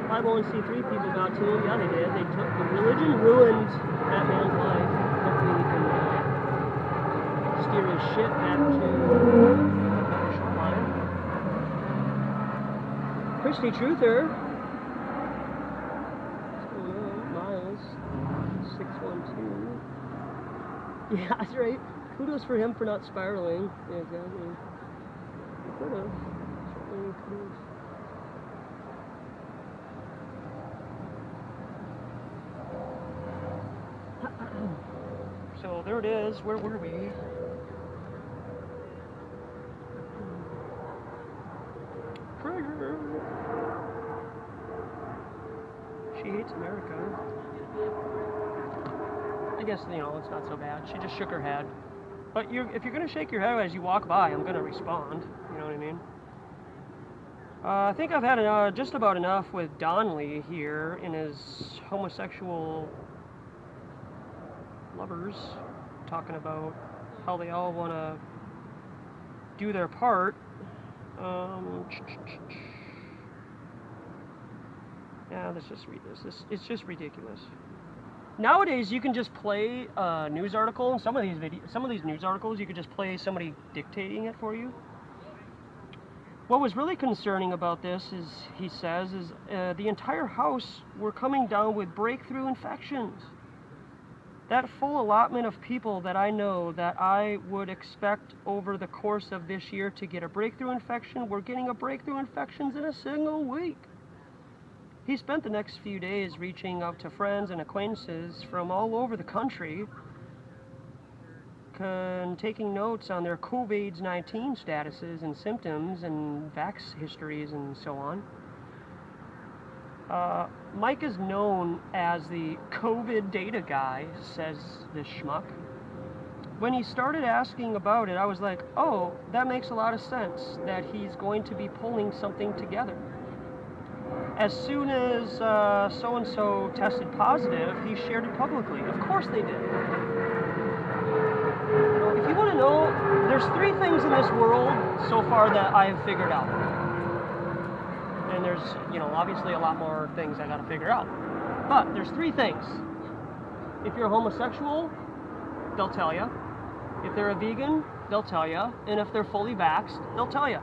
501c3 people got to him. Yeah, they did. They took the religion ruined that man's life. Hopefully he can steer his shit back to the shoreline. Christy Truther. What's going on? Miles. 612. Yeah, that's right. Kudos for him for not spiraling. Yeah, exactly. He could have. Certainly could have. So there it is. Where were we? Trigger. She hates America. I guess, you know, it's not so bad. She just shook her head. But if you're going to shake your head as you walk by, I'm going to respond. You know what I mean? I think I've had just about enough with Donnelly here in his homosexual lovers, talking about how they all want to do their part. Yeah, let's just read this. It's just ridiculous. Nowadays, you can just play a news article, and some of these news articles, you could just play somebody dictating it for you. What was really concerning about this is, he says, is the entire house were coming down with breakthrough infections. That full allotment of people that I know that I would expect over the course of this year to get a breakthrough infection, we're getting a breakthrough infections in a single week. He spent the next few days reaching out to friends and acquaintances from all over the country and taking notes on their COVID-19 statuses and symptoms and vax histories and so on. Mike is known as the COVID data guy, says this schmuck. When he started asking about it, I was like, oh, that makes a lot of sense, that he's going to be pulling something together. As soon as so-and-so tested positive, he shared it publicly. Of course they did. If you want to know, there's 3 things in this world so far that I've figured out. And there's, you know, obviously a lot more things I got to figure out. But there's 3 things. If you're a homosexual, they'll tell you. If they're a vegan, they'll tell you. And if they're fully vaxxed, they'll tell you.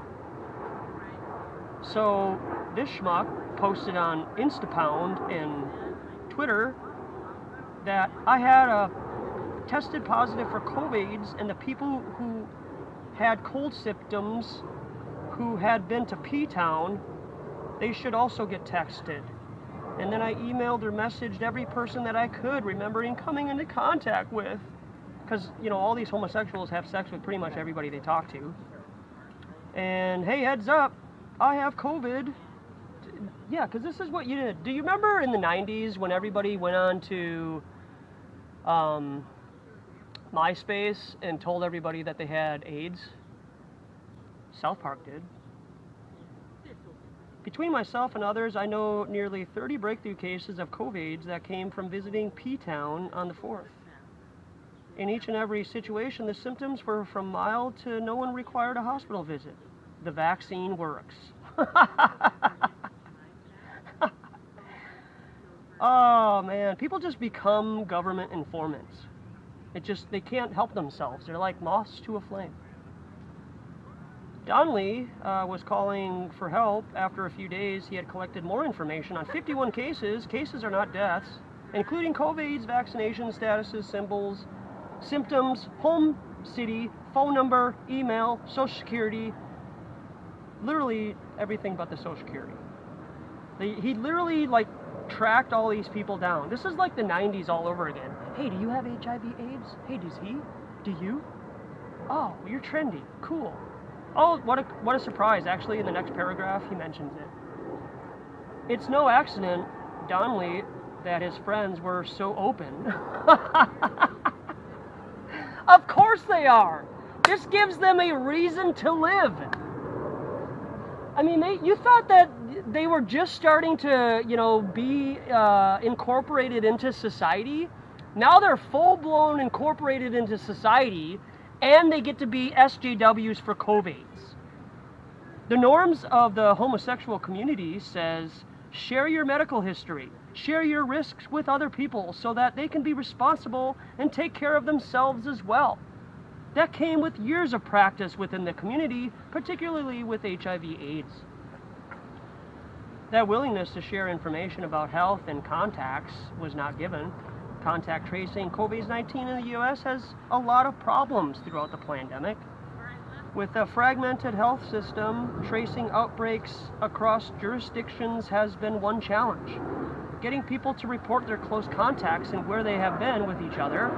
So this schmuck posted on Instapound and Twitter that I had tested positive for COVIDs, and the people who had cold symptoms who had been to P-Town, they should also get tested. And then I emailed or messaged every person that I could, remembering coming into contact with. Because, you know, all these homosexuals have sex with pretty much everybody they talk to. And, hey, heads up, I have COVID. Yeah, because this is what you did. Do you remember in the 90s when everybody went on to MySpace and told everybody that they had AIDS? South Park did. Between myself and others, I know nearly 30 breakthrough cases of COVID that came from visiting P-Town on the 4th. In each and every situation, the symptoms were from mild to no one required a hospital visit. The vaccine works. Oh man, people just become government informants. They can't help themselves. They're like moths to a flame. Donnelly was calling for help. After a few days, he had collected more information on 51 cases. Cases are not deaths, including COVID's vaccination statuses, symbols, symptoms, home city, phone number, email, social security, literally everything but the social security. He literally like tracked all these people down. This is like the 90s all over again. Hey, do you have HIV/AIDS? Hey, does he? Do you? Oh, you're trendy. Cool. Oh, what a surprise. Actually, in the next paragraph, he mentions it. It's no accident, Donnelly, that his friends were so open. Of course they are. This gives them a reason to live. I mean, you thought that they were just starting to, you know, be incorporated into society. Now they're full-blown incorporated into society, and they get to be SJWs for COVIDs. The norms of the homosexual community says, share your medical history, share your risks with other people so that they can be responsible and take care of themselves as well. That came with years of practice within the community, particularly with HIV/AIDS. That willingness to share information about health and contacts was not given. Contact tracing COVID-19 in the U.S. has a lot of problems throughout the pandemic. With a fragmented health system, tracing outbreaks across jurisdictions has been one challenge. Getting people to report their close contacts and where they have been with each other.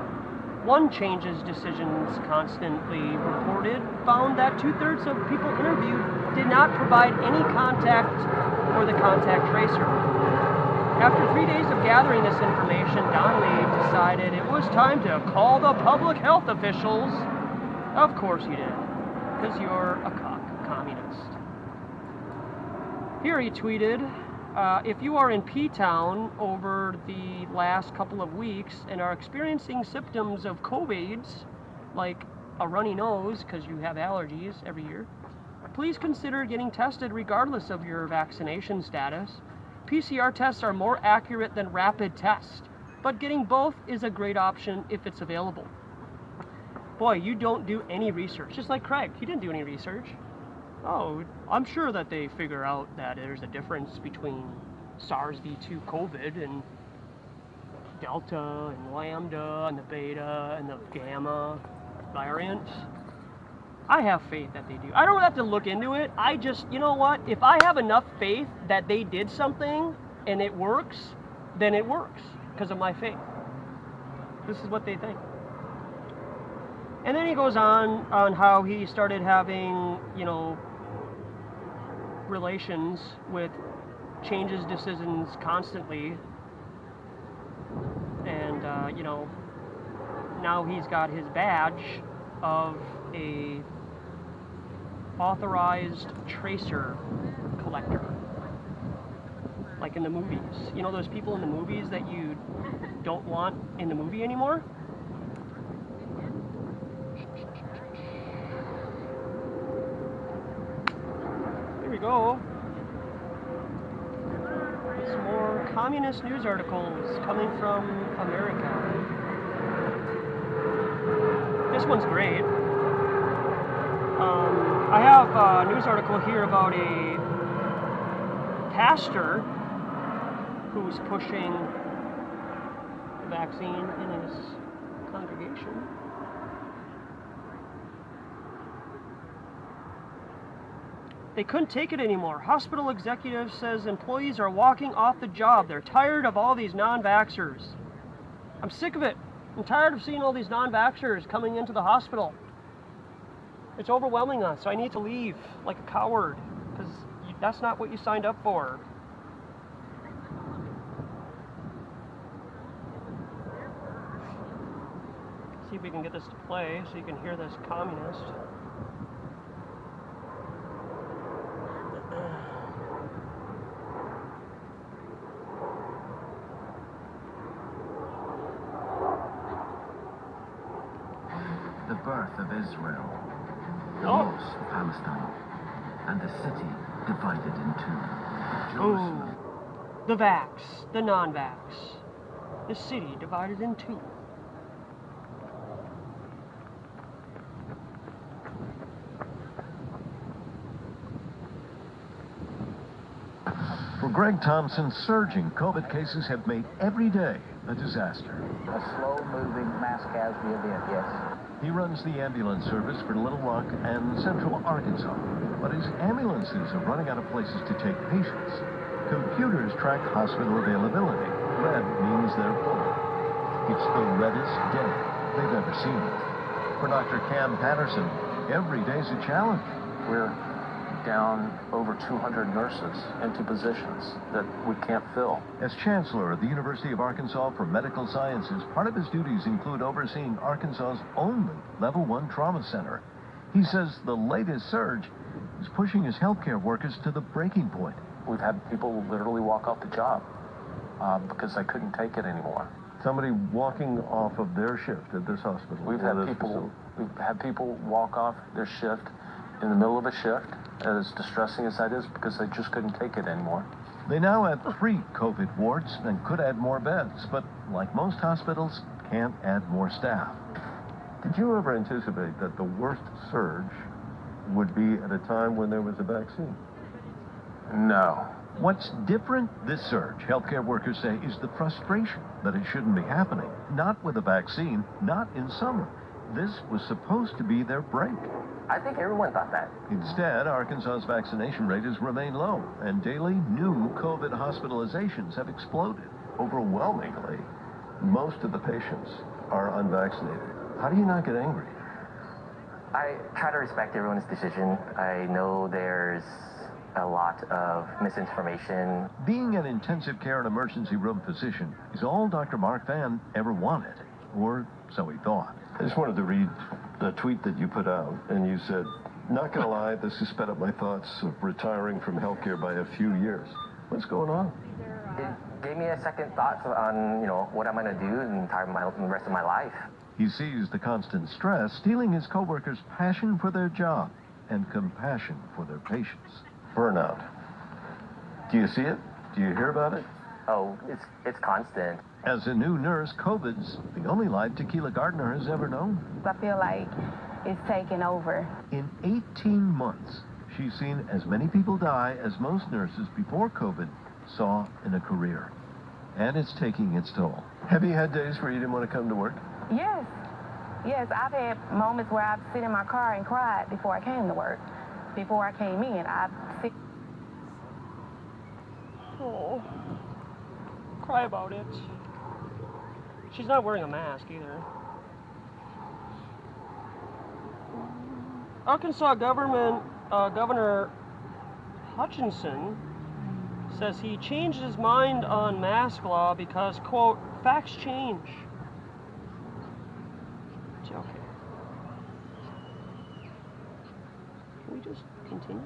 One Change's decisions constantly reported found that 2/3 of people interviewed did not provide any contact for the contact tracer. After 3 days of gathering this information, Donnelly decided it was time to call the public health officials. Of course you did, because you're a communist. Here he tweeted, if you are in P-Town over the last couple of weeks and are experiencing symptoms of COVIDs, like a runny nose because you have allergies every year, please consider getting tested regardless of your vaccination status. PCR tests are more accurate than rapid tests, but getting both is a great option if it's available. Boy, you don't do any research. Just like Craig, he didn't do any research. Oh, I'm sure that they figure out that there's a difference between SARS-CoV-2 COVID and Delta and Lambda and the Beta and the Gamma variants. I have faith that they do. I don't have to look into it. I just, you know what? If I have enough faith that they did something and it works, then it works because of my faith. This is what they think. And then he goes on how he started having, you know, relations with Change's decisions constantly. And, you know, now he's got his badge of a authorized tracer collector, like in the movies. You know those people in the movies that you don't want in the movie anymore? Here we go. Some more communist news articles coming from America. This one's great. I have a news article here about a pastor who's pushing the vaccine in his congregation. They couldn't take it anymore. Hospital executive says employees are walking off the job. They're tired of all these non-vaxxers. I'm sick of it. I'm tired of seeing all these non-vaxxers coming into the hospital. It's overwhelming us, so I need to leave like a coward, because that's not what you signed up for. See if we can get this to play so you can hear this communist. The birth of Israel, the Oh. loss of Palestine, and the city divided in two. Oh, Jerusalem. the vax, the non-vax. The city divided in two. For Greg Thompson, surging COVID cases have made every day a disaster. A slow-moving mass casualty event, yes. He runs the ambulance service for Little Rock and Central Arkansas, but his ambulances are running out of places to take patients. Computers track hospital availability. Red means they're full. It's the reddest day they've ever seen. For Dr. Cam Patterson, every day's a challenge. We're down over 200 nurses into positions that we can't fill. As Chancellor of the University of Arkansas for Medical Sciences, part of his duties include overseeing Arkansas's only Level 1 trauma center. He says the latest surge is pushing his healthcare workers to the breaking point. We've had people literally walk off the job because they couldn't take it anymore. Somebody walking off of their shift at this hospital. We've had people walk off their shift in the middle of a shift, as distressing as that is, because they just couldn't take it anymore. They now have 3 COVID wards and could add more beds, but like most hospitals, can't add more staff. Did you ever anticipate that the worst surge would be at a time when there was a vaccine? No. What's different this surge, healthcare workers say, is the frustration that it shouldn't be happening. Not with a vaccine, not in summer. This was supposed to be their break. I think everyone thought that. Instead, Arkansas's vaccination rate has remained low, and daily new COVID hospitalizations have exploded. Overwhelmingly, most of the patients are unvaccinated. How do you not get angry? I try to respect everyone's decision. I know there's a lot of misinformation. Being an intensive care and emergency room physician is all Dr. Mark Van ever wanted, or so he thought. I just wanted to read a tweet that you put out, and you said, "Not gonna lie, this has sped up my thoughts of retiring from healthcare by a few years." What's going on? It gave me a second thought on, what I'm going to do the rest of my life. He sees the constant stress stealing his coworkers' passion for their job and compassion for their patients. Burnout. Do you see it? Do you hear about it? Oh, it's constant. As a new nurse, COVID's the only life Tequila Gardner has ever known. I feel like it's taken over. In 18 months, she's seen as many people die as most nurses before COVID saw in a career. And it's taking its toll. Have you had days where you didn't want to come to work? Yes. Yes, I've had moments where I've sit in my car and cried before I came to work. Before I came in, Oh, cry about it. She's not wearing a mask either. Arkansas Governor Hutchinson says he changed his mind on mask law because, quote, facts change. It's okay. Can we just continue?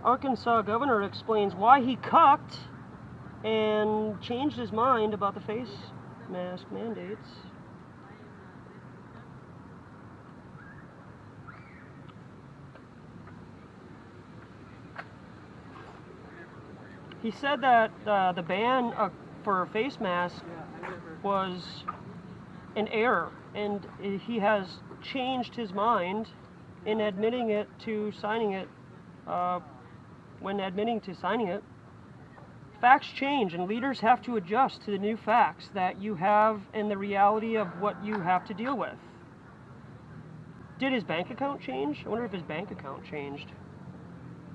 Arkansas governor explains why he cucked and changed his mind about the face mask mandates. He said that the ban for face masks was an error, and he has changed his mind in admitting it to signing it. When admitting to signing it, facts change and leaders have to adjust to the new facts that you have and the reality of what you have to deal with. Did his bank account change? I wonder if his bank account changed.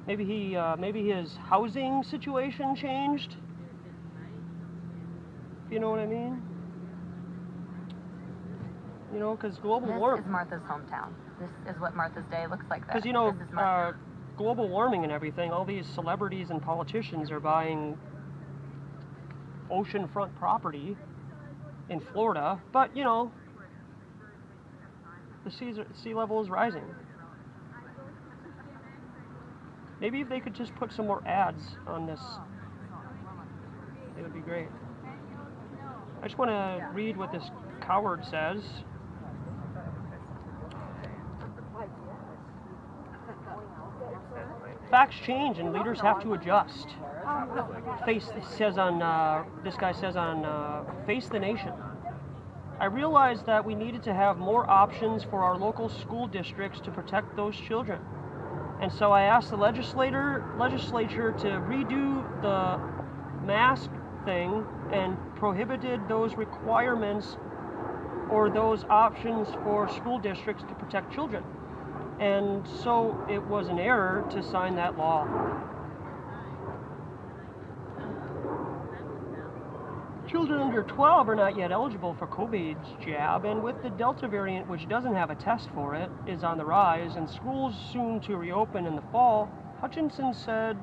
Maybe his housing situation changed. If you know what I mean? You know, because global warming. This is Martha's hometown. This is what Martha's Day looks like there. Because, you know, global warming and everything, all these celebrities and politicians are buying oceanfront property in Florida, but, you know, the sea level is rising. Maybe if they could just put some more ads on this, it would be great. I just want to read what this coward says. Facts change and leaders have to adjust. This guy says on Face the Nation. I realized that we needed to have more options for our local school districts to protect those children. And so I asked the legislature to redo the mask thing and prohibited those requirements or those options for school districts to protect children. And so it was an error to sign that law. Children under 12 are not yet eligible for COVID's jab, and with the Delta variant, which doesn't have a test for it, is on the rise, and schools soon to reopen in the fall, Hutchinson said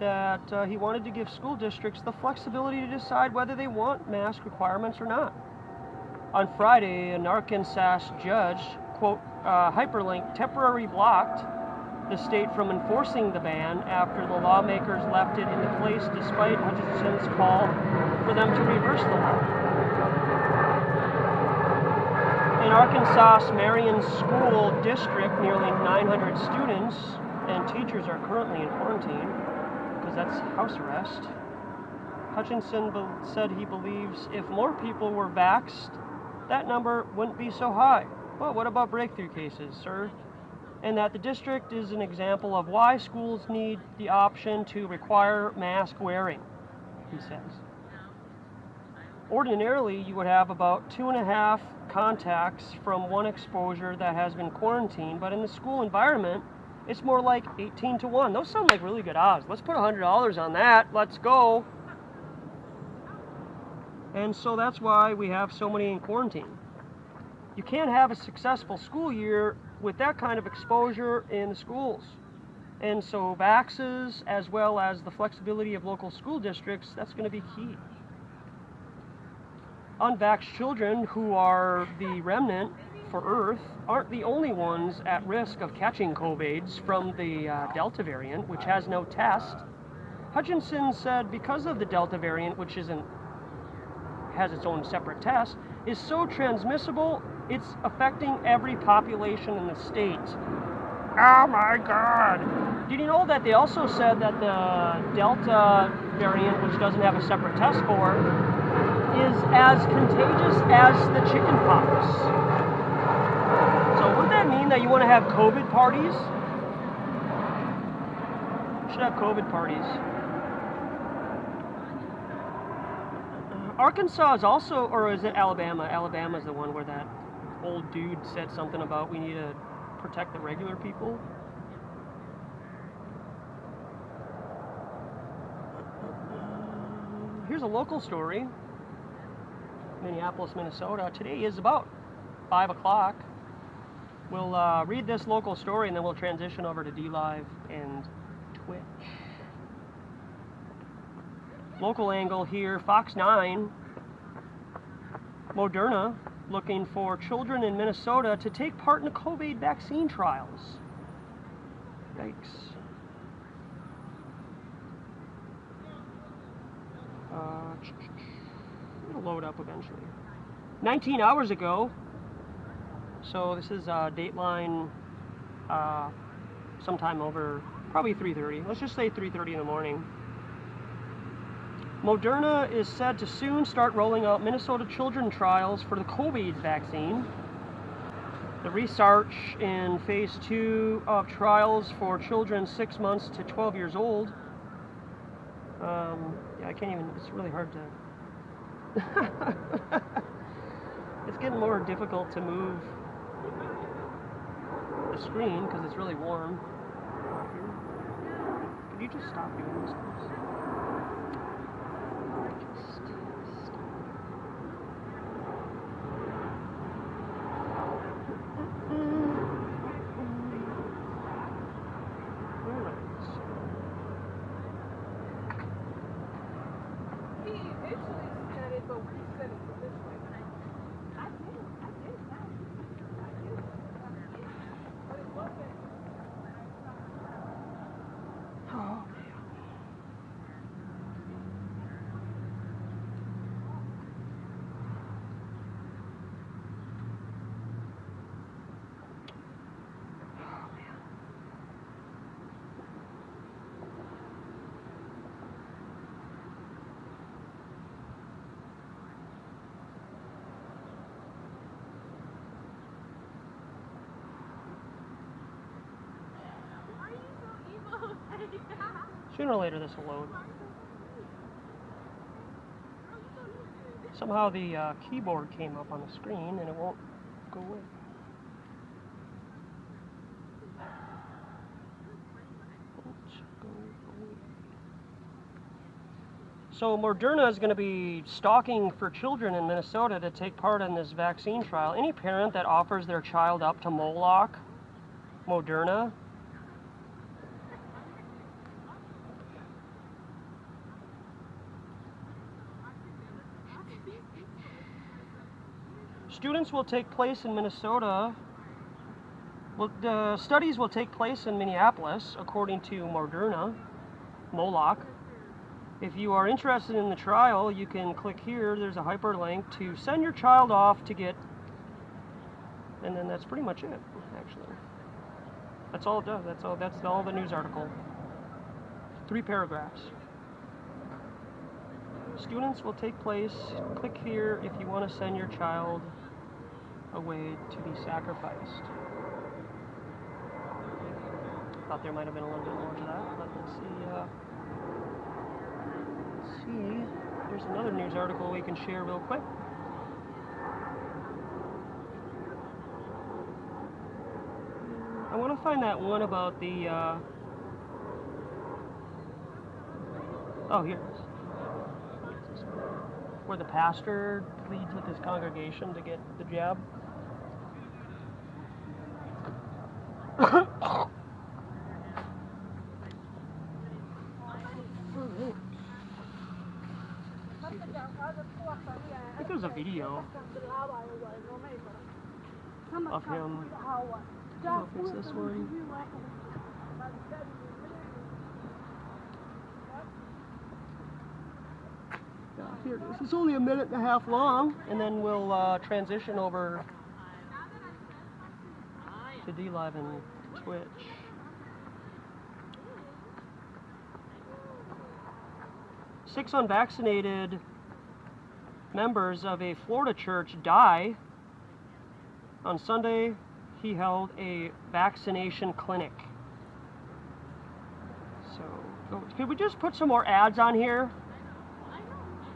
that he wanted to give school districts the flexibility to decide whether they want mask requirements or not. On Friday, an Arkansas judge, quote, hyperlink temporarily blocked the state from enforcing the ban after the lawmakers left it into place despite Hutchinson's call for them to reverse the law. In Arkansas' Marion School District, nearly 900 students and teachers are currently in quarantine because that's house arrest. Hutchinson said he believes if more people were vaxxed, that number wouldn't be so high. Well, what about breakthrough cases, sir? And that the district is an example of why schools need the option to require mask wearing, he says. Ordinarily, you would have about 2.5 contacts from one exposure that has been quarantined, but in the school environment, it's more like 18 to 1. Those sound like really good odds. Let's put $100 on that. Let's go. And so that's why we have so many in quarantine. You can't have a successful school year with that kind of exposure in the schools. And so vaxes, as well as the flexibility of local school districts, that's going to be key. Unvaxxed children, who are the remnant for Earth, aren't the only ones at risk of catching COVIDs from the Delta variant, which has no test. Hutchinson said because of the Delta variant, which has its own separate test, is so transmissible, it's affecting every population in the state. Oh my God! Did you know that they also said that the Delta variant, which doesn't have a separate test for, is as contagious as the chicken pox? So wouldn't that mean that you want to have COVID parties? You should have COVID parties. Arkansas is also, or is it Alabama? Alabama is the one where that old dude said something about we need to protect the regular people. Here's a local story. Minneapolis, Minnesota. Today is about 5 o'clock. We'll read this local story and then we'll transition over to DLive and Twitch. Local angle here, Fox 9. Moderna looking for children in Minnesota to take part in the COVID vaccine trials. Yikes. It'll load up eventually. 19 hours ago, so this is Dateline sometime over, probably 3:30. Let's just say 3:30 in the morning. Moderna is said to soon start rolling out Minnesota children trials for the COVID vaccine. The research in phase 2 of trials for children 6 months to 12 years old. Yeah, I can't even, it's really hard to... It's getting more difficult to move the screen because it's really warm. Could you just stop doing this, please? Just stop. Sooner or later this will load. Somehow the keyboard came up on the screen and it won't go away. So Moderna is going to be stalking for children in Minnesota to take part in this vaccine trial. Any parent that offers their child up to Moloch, Moderna, students will take place in Minnesota. Well, the studies will take place in Minneapolis, according to Moderna, Moloch. If you are interested in the trial, you can click here. There's a hyperlink to send your child off to get, and then that's pretty much it, actually. That's all it does. That's all the news article. 3 paragraphs. Students will take place. Click here if you want to send your child away to be sacrificed. Thought there might have been a little bit more to that, but let's see. There's another news article we can share real quick. I want to find that one about the oh, here it is. Where the pastor pleads with his congregation to get the jab. I think there's a video of him. I don't know if it's this one. Yeah, here it is. It's only 1.5 minutes long, and then we'll transition over to DLive and Twitch. 6 unvaccinated members of a Florida church die. On Sunday, he held a vaccination clinic. So, could we just put some more ads on here?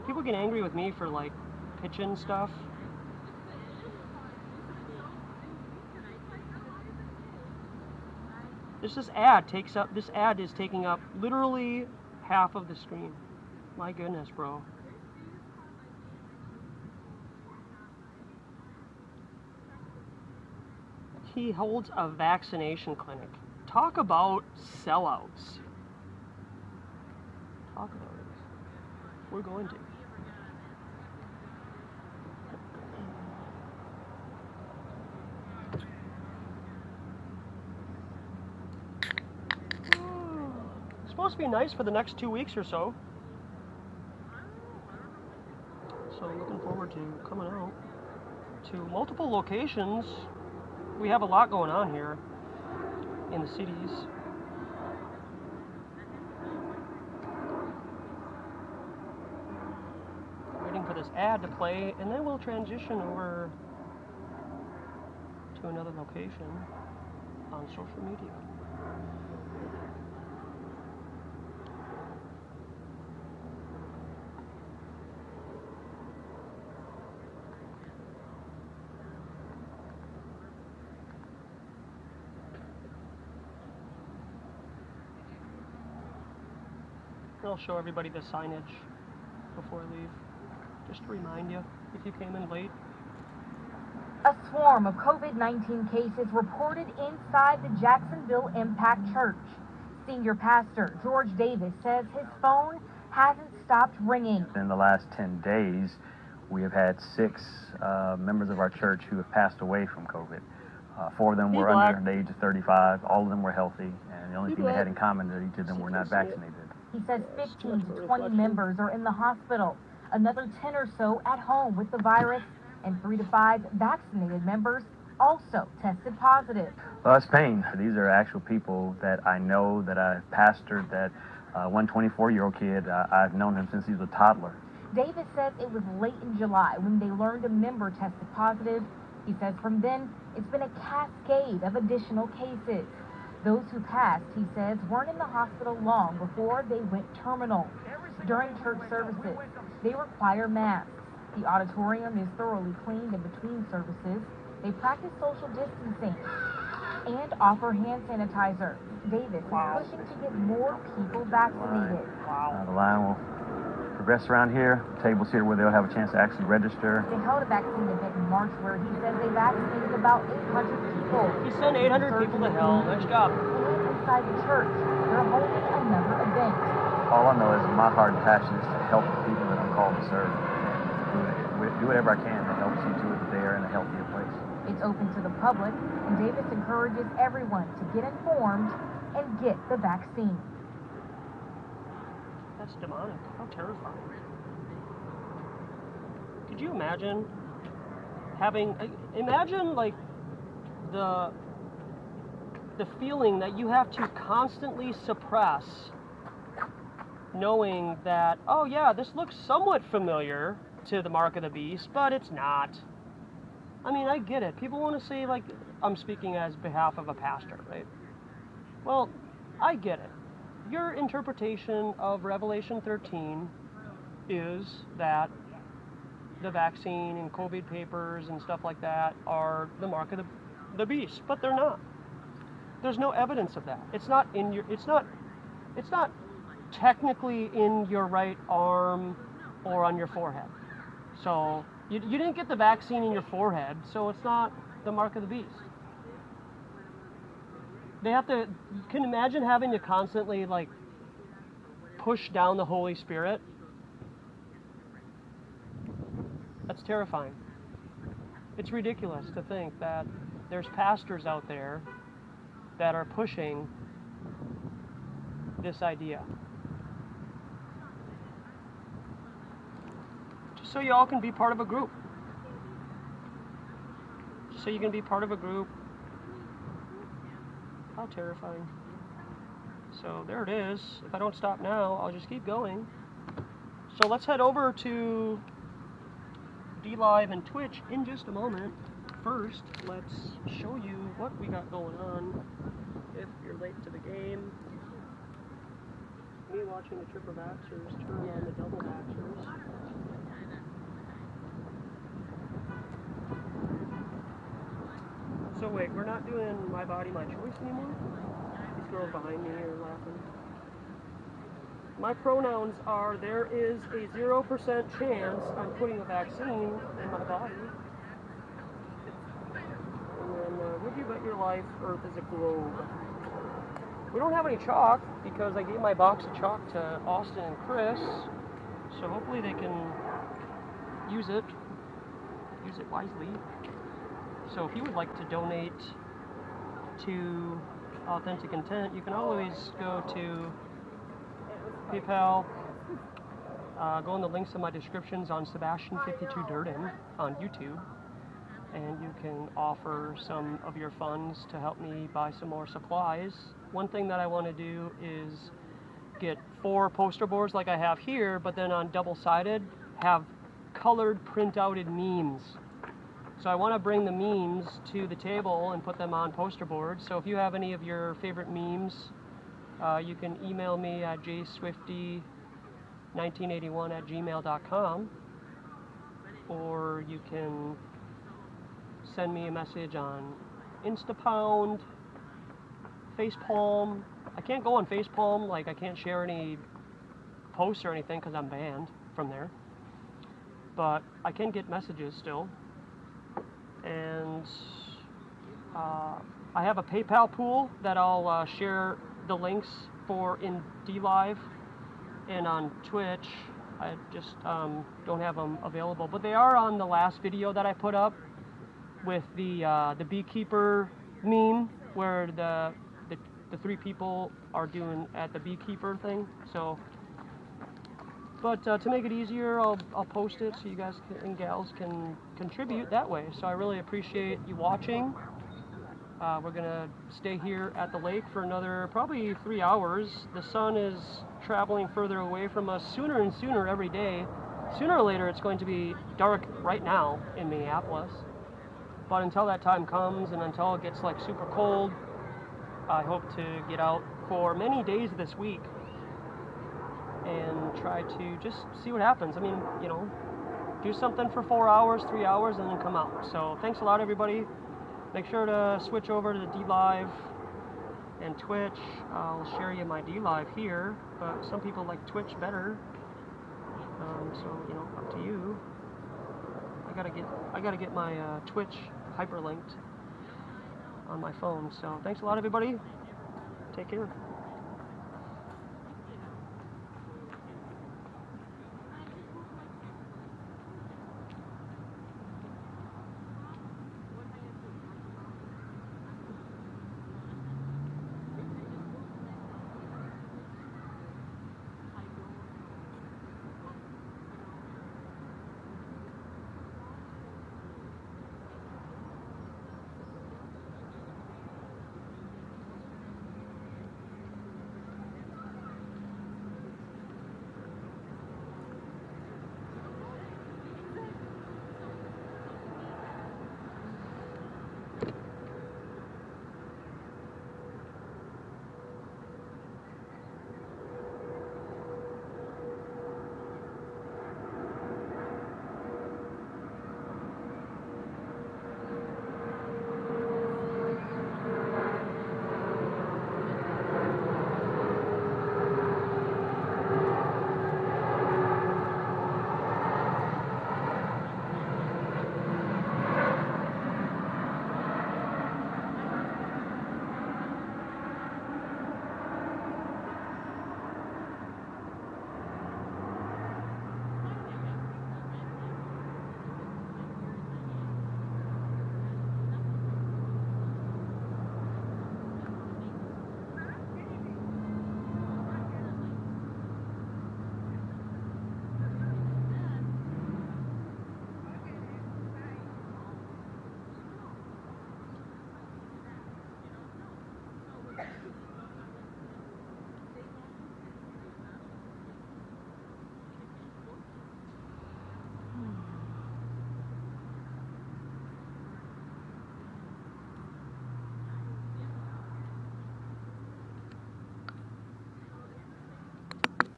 People get angry with me for like pitching stuff. This ad is taking up literally half of the screen. My goodness, bro. He holds a vaccination clinic. Talk about sellouts. Talk about it. We're going to. It's supposed to be nice for the next 2 weeks or so. So looking forward to coming out to multiple locations. We have a lot going on here in the cities. Waiting for this ad to play, and then we'll transition over to another location on social media. I'll show everybody the signage before I leave, just to remind you if you came in late. A swarm of COVID-19 cases reported inside the Jacksonville Impact Church. Senior pastor George Davis says his phone hasn't stopped ringing. In the last 10 days, we have had 6 members of our church who have passed away from COVID. 4 of them were under the age of 35. All of them were healthy, and the only thing they had in common is that each of them were not vaccinated. He says 15 to 20 members are in the hospital, another 10 or so at home with the virus, and 3 to 5 vaccinated members also tested positive. Well, it's pain. These are actual people that I know, that I've pastored, that one 24-year-old kid, I've known him since he was a toddler. Davis says it was late in July when they learned a member tested positive. He says from then, it's been a cascade of additional cases. Those who passed, he says, weren't in the hospital long before they went terminal. During church services, they require masks. The auditorium is thoroughly cleaned in between services. They practice social distancing and offer hand sanitizer. Davis is pushing to get more people vaccinated. The line will progress around here. Tables here where they'll have a chance to actually register. They held a vaccine event in March where he says they vaccinated about 800 people. He sent 800 people to hell. Nice job. And inside the church, they're holding another event. All I know is my heart and passion is to help the people that I'm called to serve. Do whatever I can to help see to it that they are in a healthier place. It's open to the public, and Davis encourages everyone to get informed and get the vaccine. That's demonic. How terrifying. Could you imagine imagine like the feeling that you have to constantly suppress, knowing that, oh yeah, this looks somewhat familiar to the mark of the beast, but it's not. I mean, I get it. People want to say, like, I'm speaking as behalf of a pastor, right? Well, I get it. Your interpretation of Revelation 13 is that the vaccine and COVID papers and stuff like that are the mark of the beast, but they're not. There's no evidence of that. It's not technically in your right arm or on your forehead. So you didn't get the vaccine in your forehead, so it's not the mark of the beast. They have to, you can imagine having to constantly like push down the Holy Spirit. That's terrifying. It's ridiculous to think that there's pastors out there that are pushing this idea. Just so you all can be part of a group. Just so you can be part of a group. How terrifying. So there it is. If I don't stop now, I'll just keep going. So let's head over to DLive and Twitch in just a moment. First, let's show you what we got going on. If you're late to the game, me watching the triple vaxxers turn on the double vaxxers. So wait, we're not doing My Body, My Choice anymore? These girls behind me are laughing. My pronouns are, there is a 0% chance I'm putting a vaccine in my body. And then, would you bet your life Earth is a globe? We don't have any chalk because I gave my box of chalk to Austin and Chris. So hopefully they can use it wisely. So if you would like to donate to Authentic Intent, you can always go to PayPal, go in the links in my descriptions on Sebastian52Durden on YouTube, and you can offer some of your funds to help me buy some more supplies. One thing that I want to do is get 4 poster boards like I have here, but then on double-sided, have colored print-outed memes. So I want to bring the memes to the table and put them on poster boards. So if you have any of your favorite memes, you can email me at jswifty1981@gmail.com, or you can send me a message on Instapound, Facepalm. I can't go on Facepalm, like I can't share any posts or anything because I'm banned from there. But I can get messages still. And I have a PayPal pool that I'll share the links for in DLive and on Twitch. I just don't have them available, but they are on the last video that I put up with the beekeeper meme where the 3 people are doing at the beekeeper thing. So, but to make it easier, I'll post it so you guys and gals can contribute that way. So I really appreciate you watching. We're gonna stay here at the lake for another probably 3 hours. The sun is traveling further away from us sooner and sooner every day. Sooner or later it's going to be dark right now in Minneapolis. But until that time comes and until it gets like super cold, I hope to get out for many days this week and try to just see what happens. I mean, you know, do something for 4 hours, 3 hours, and then come out. So thanks a lot, everybody. Make sure to switch over to the DLive and Twitch. I'll share you my DLive here, but some people like Twitch better. So, you know, up to you. I gotta get my Twitch hyperlinked on my phone. So thanks a lot, everybody. Take care.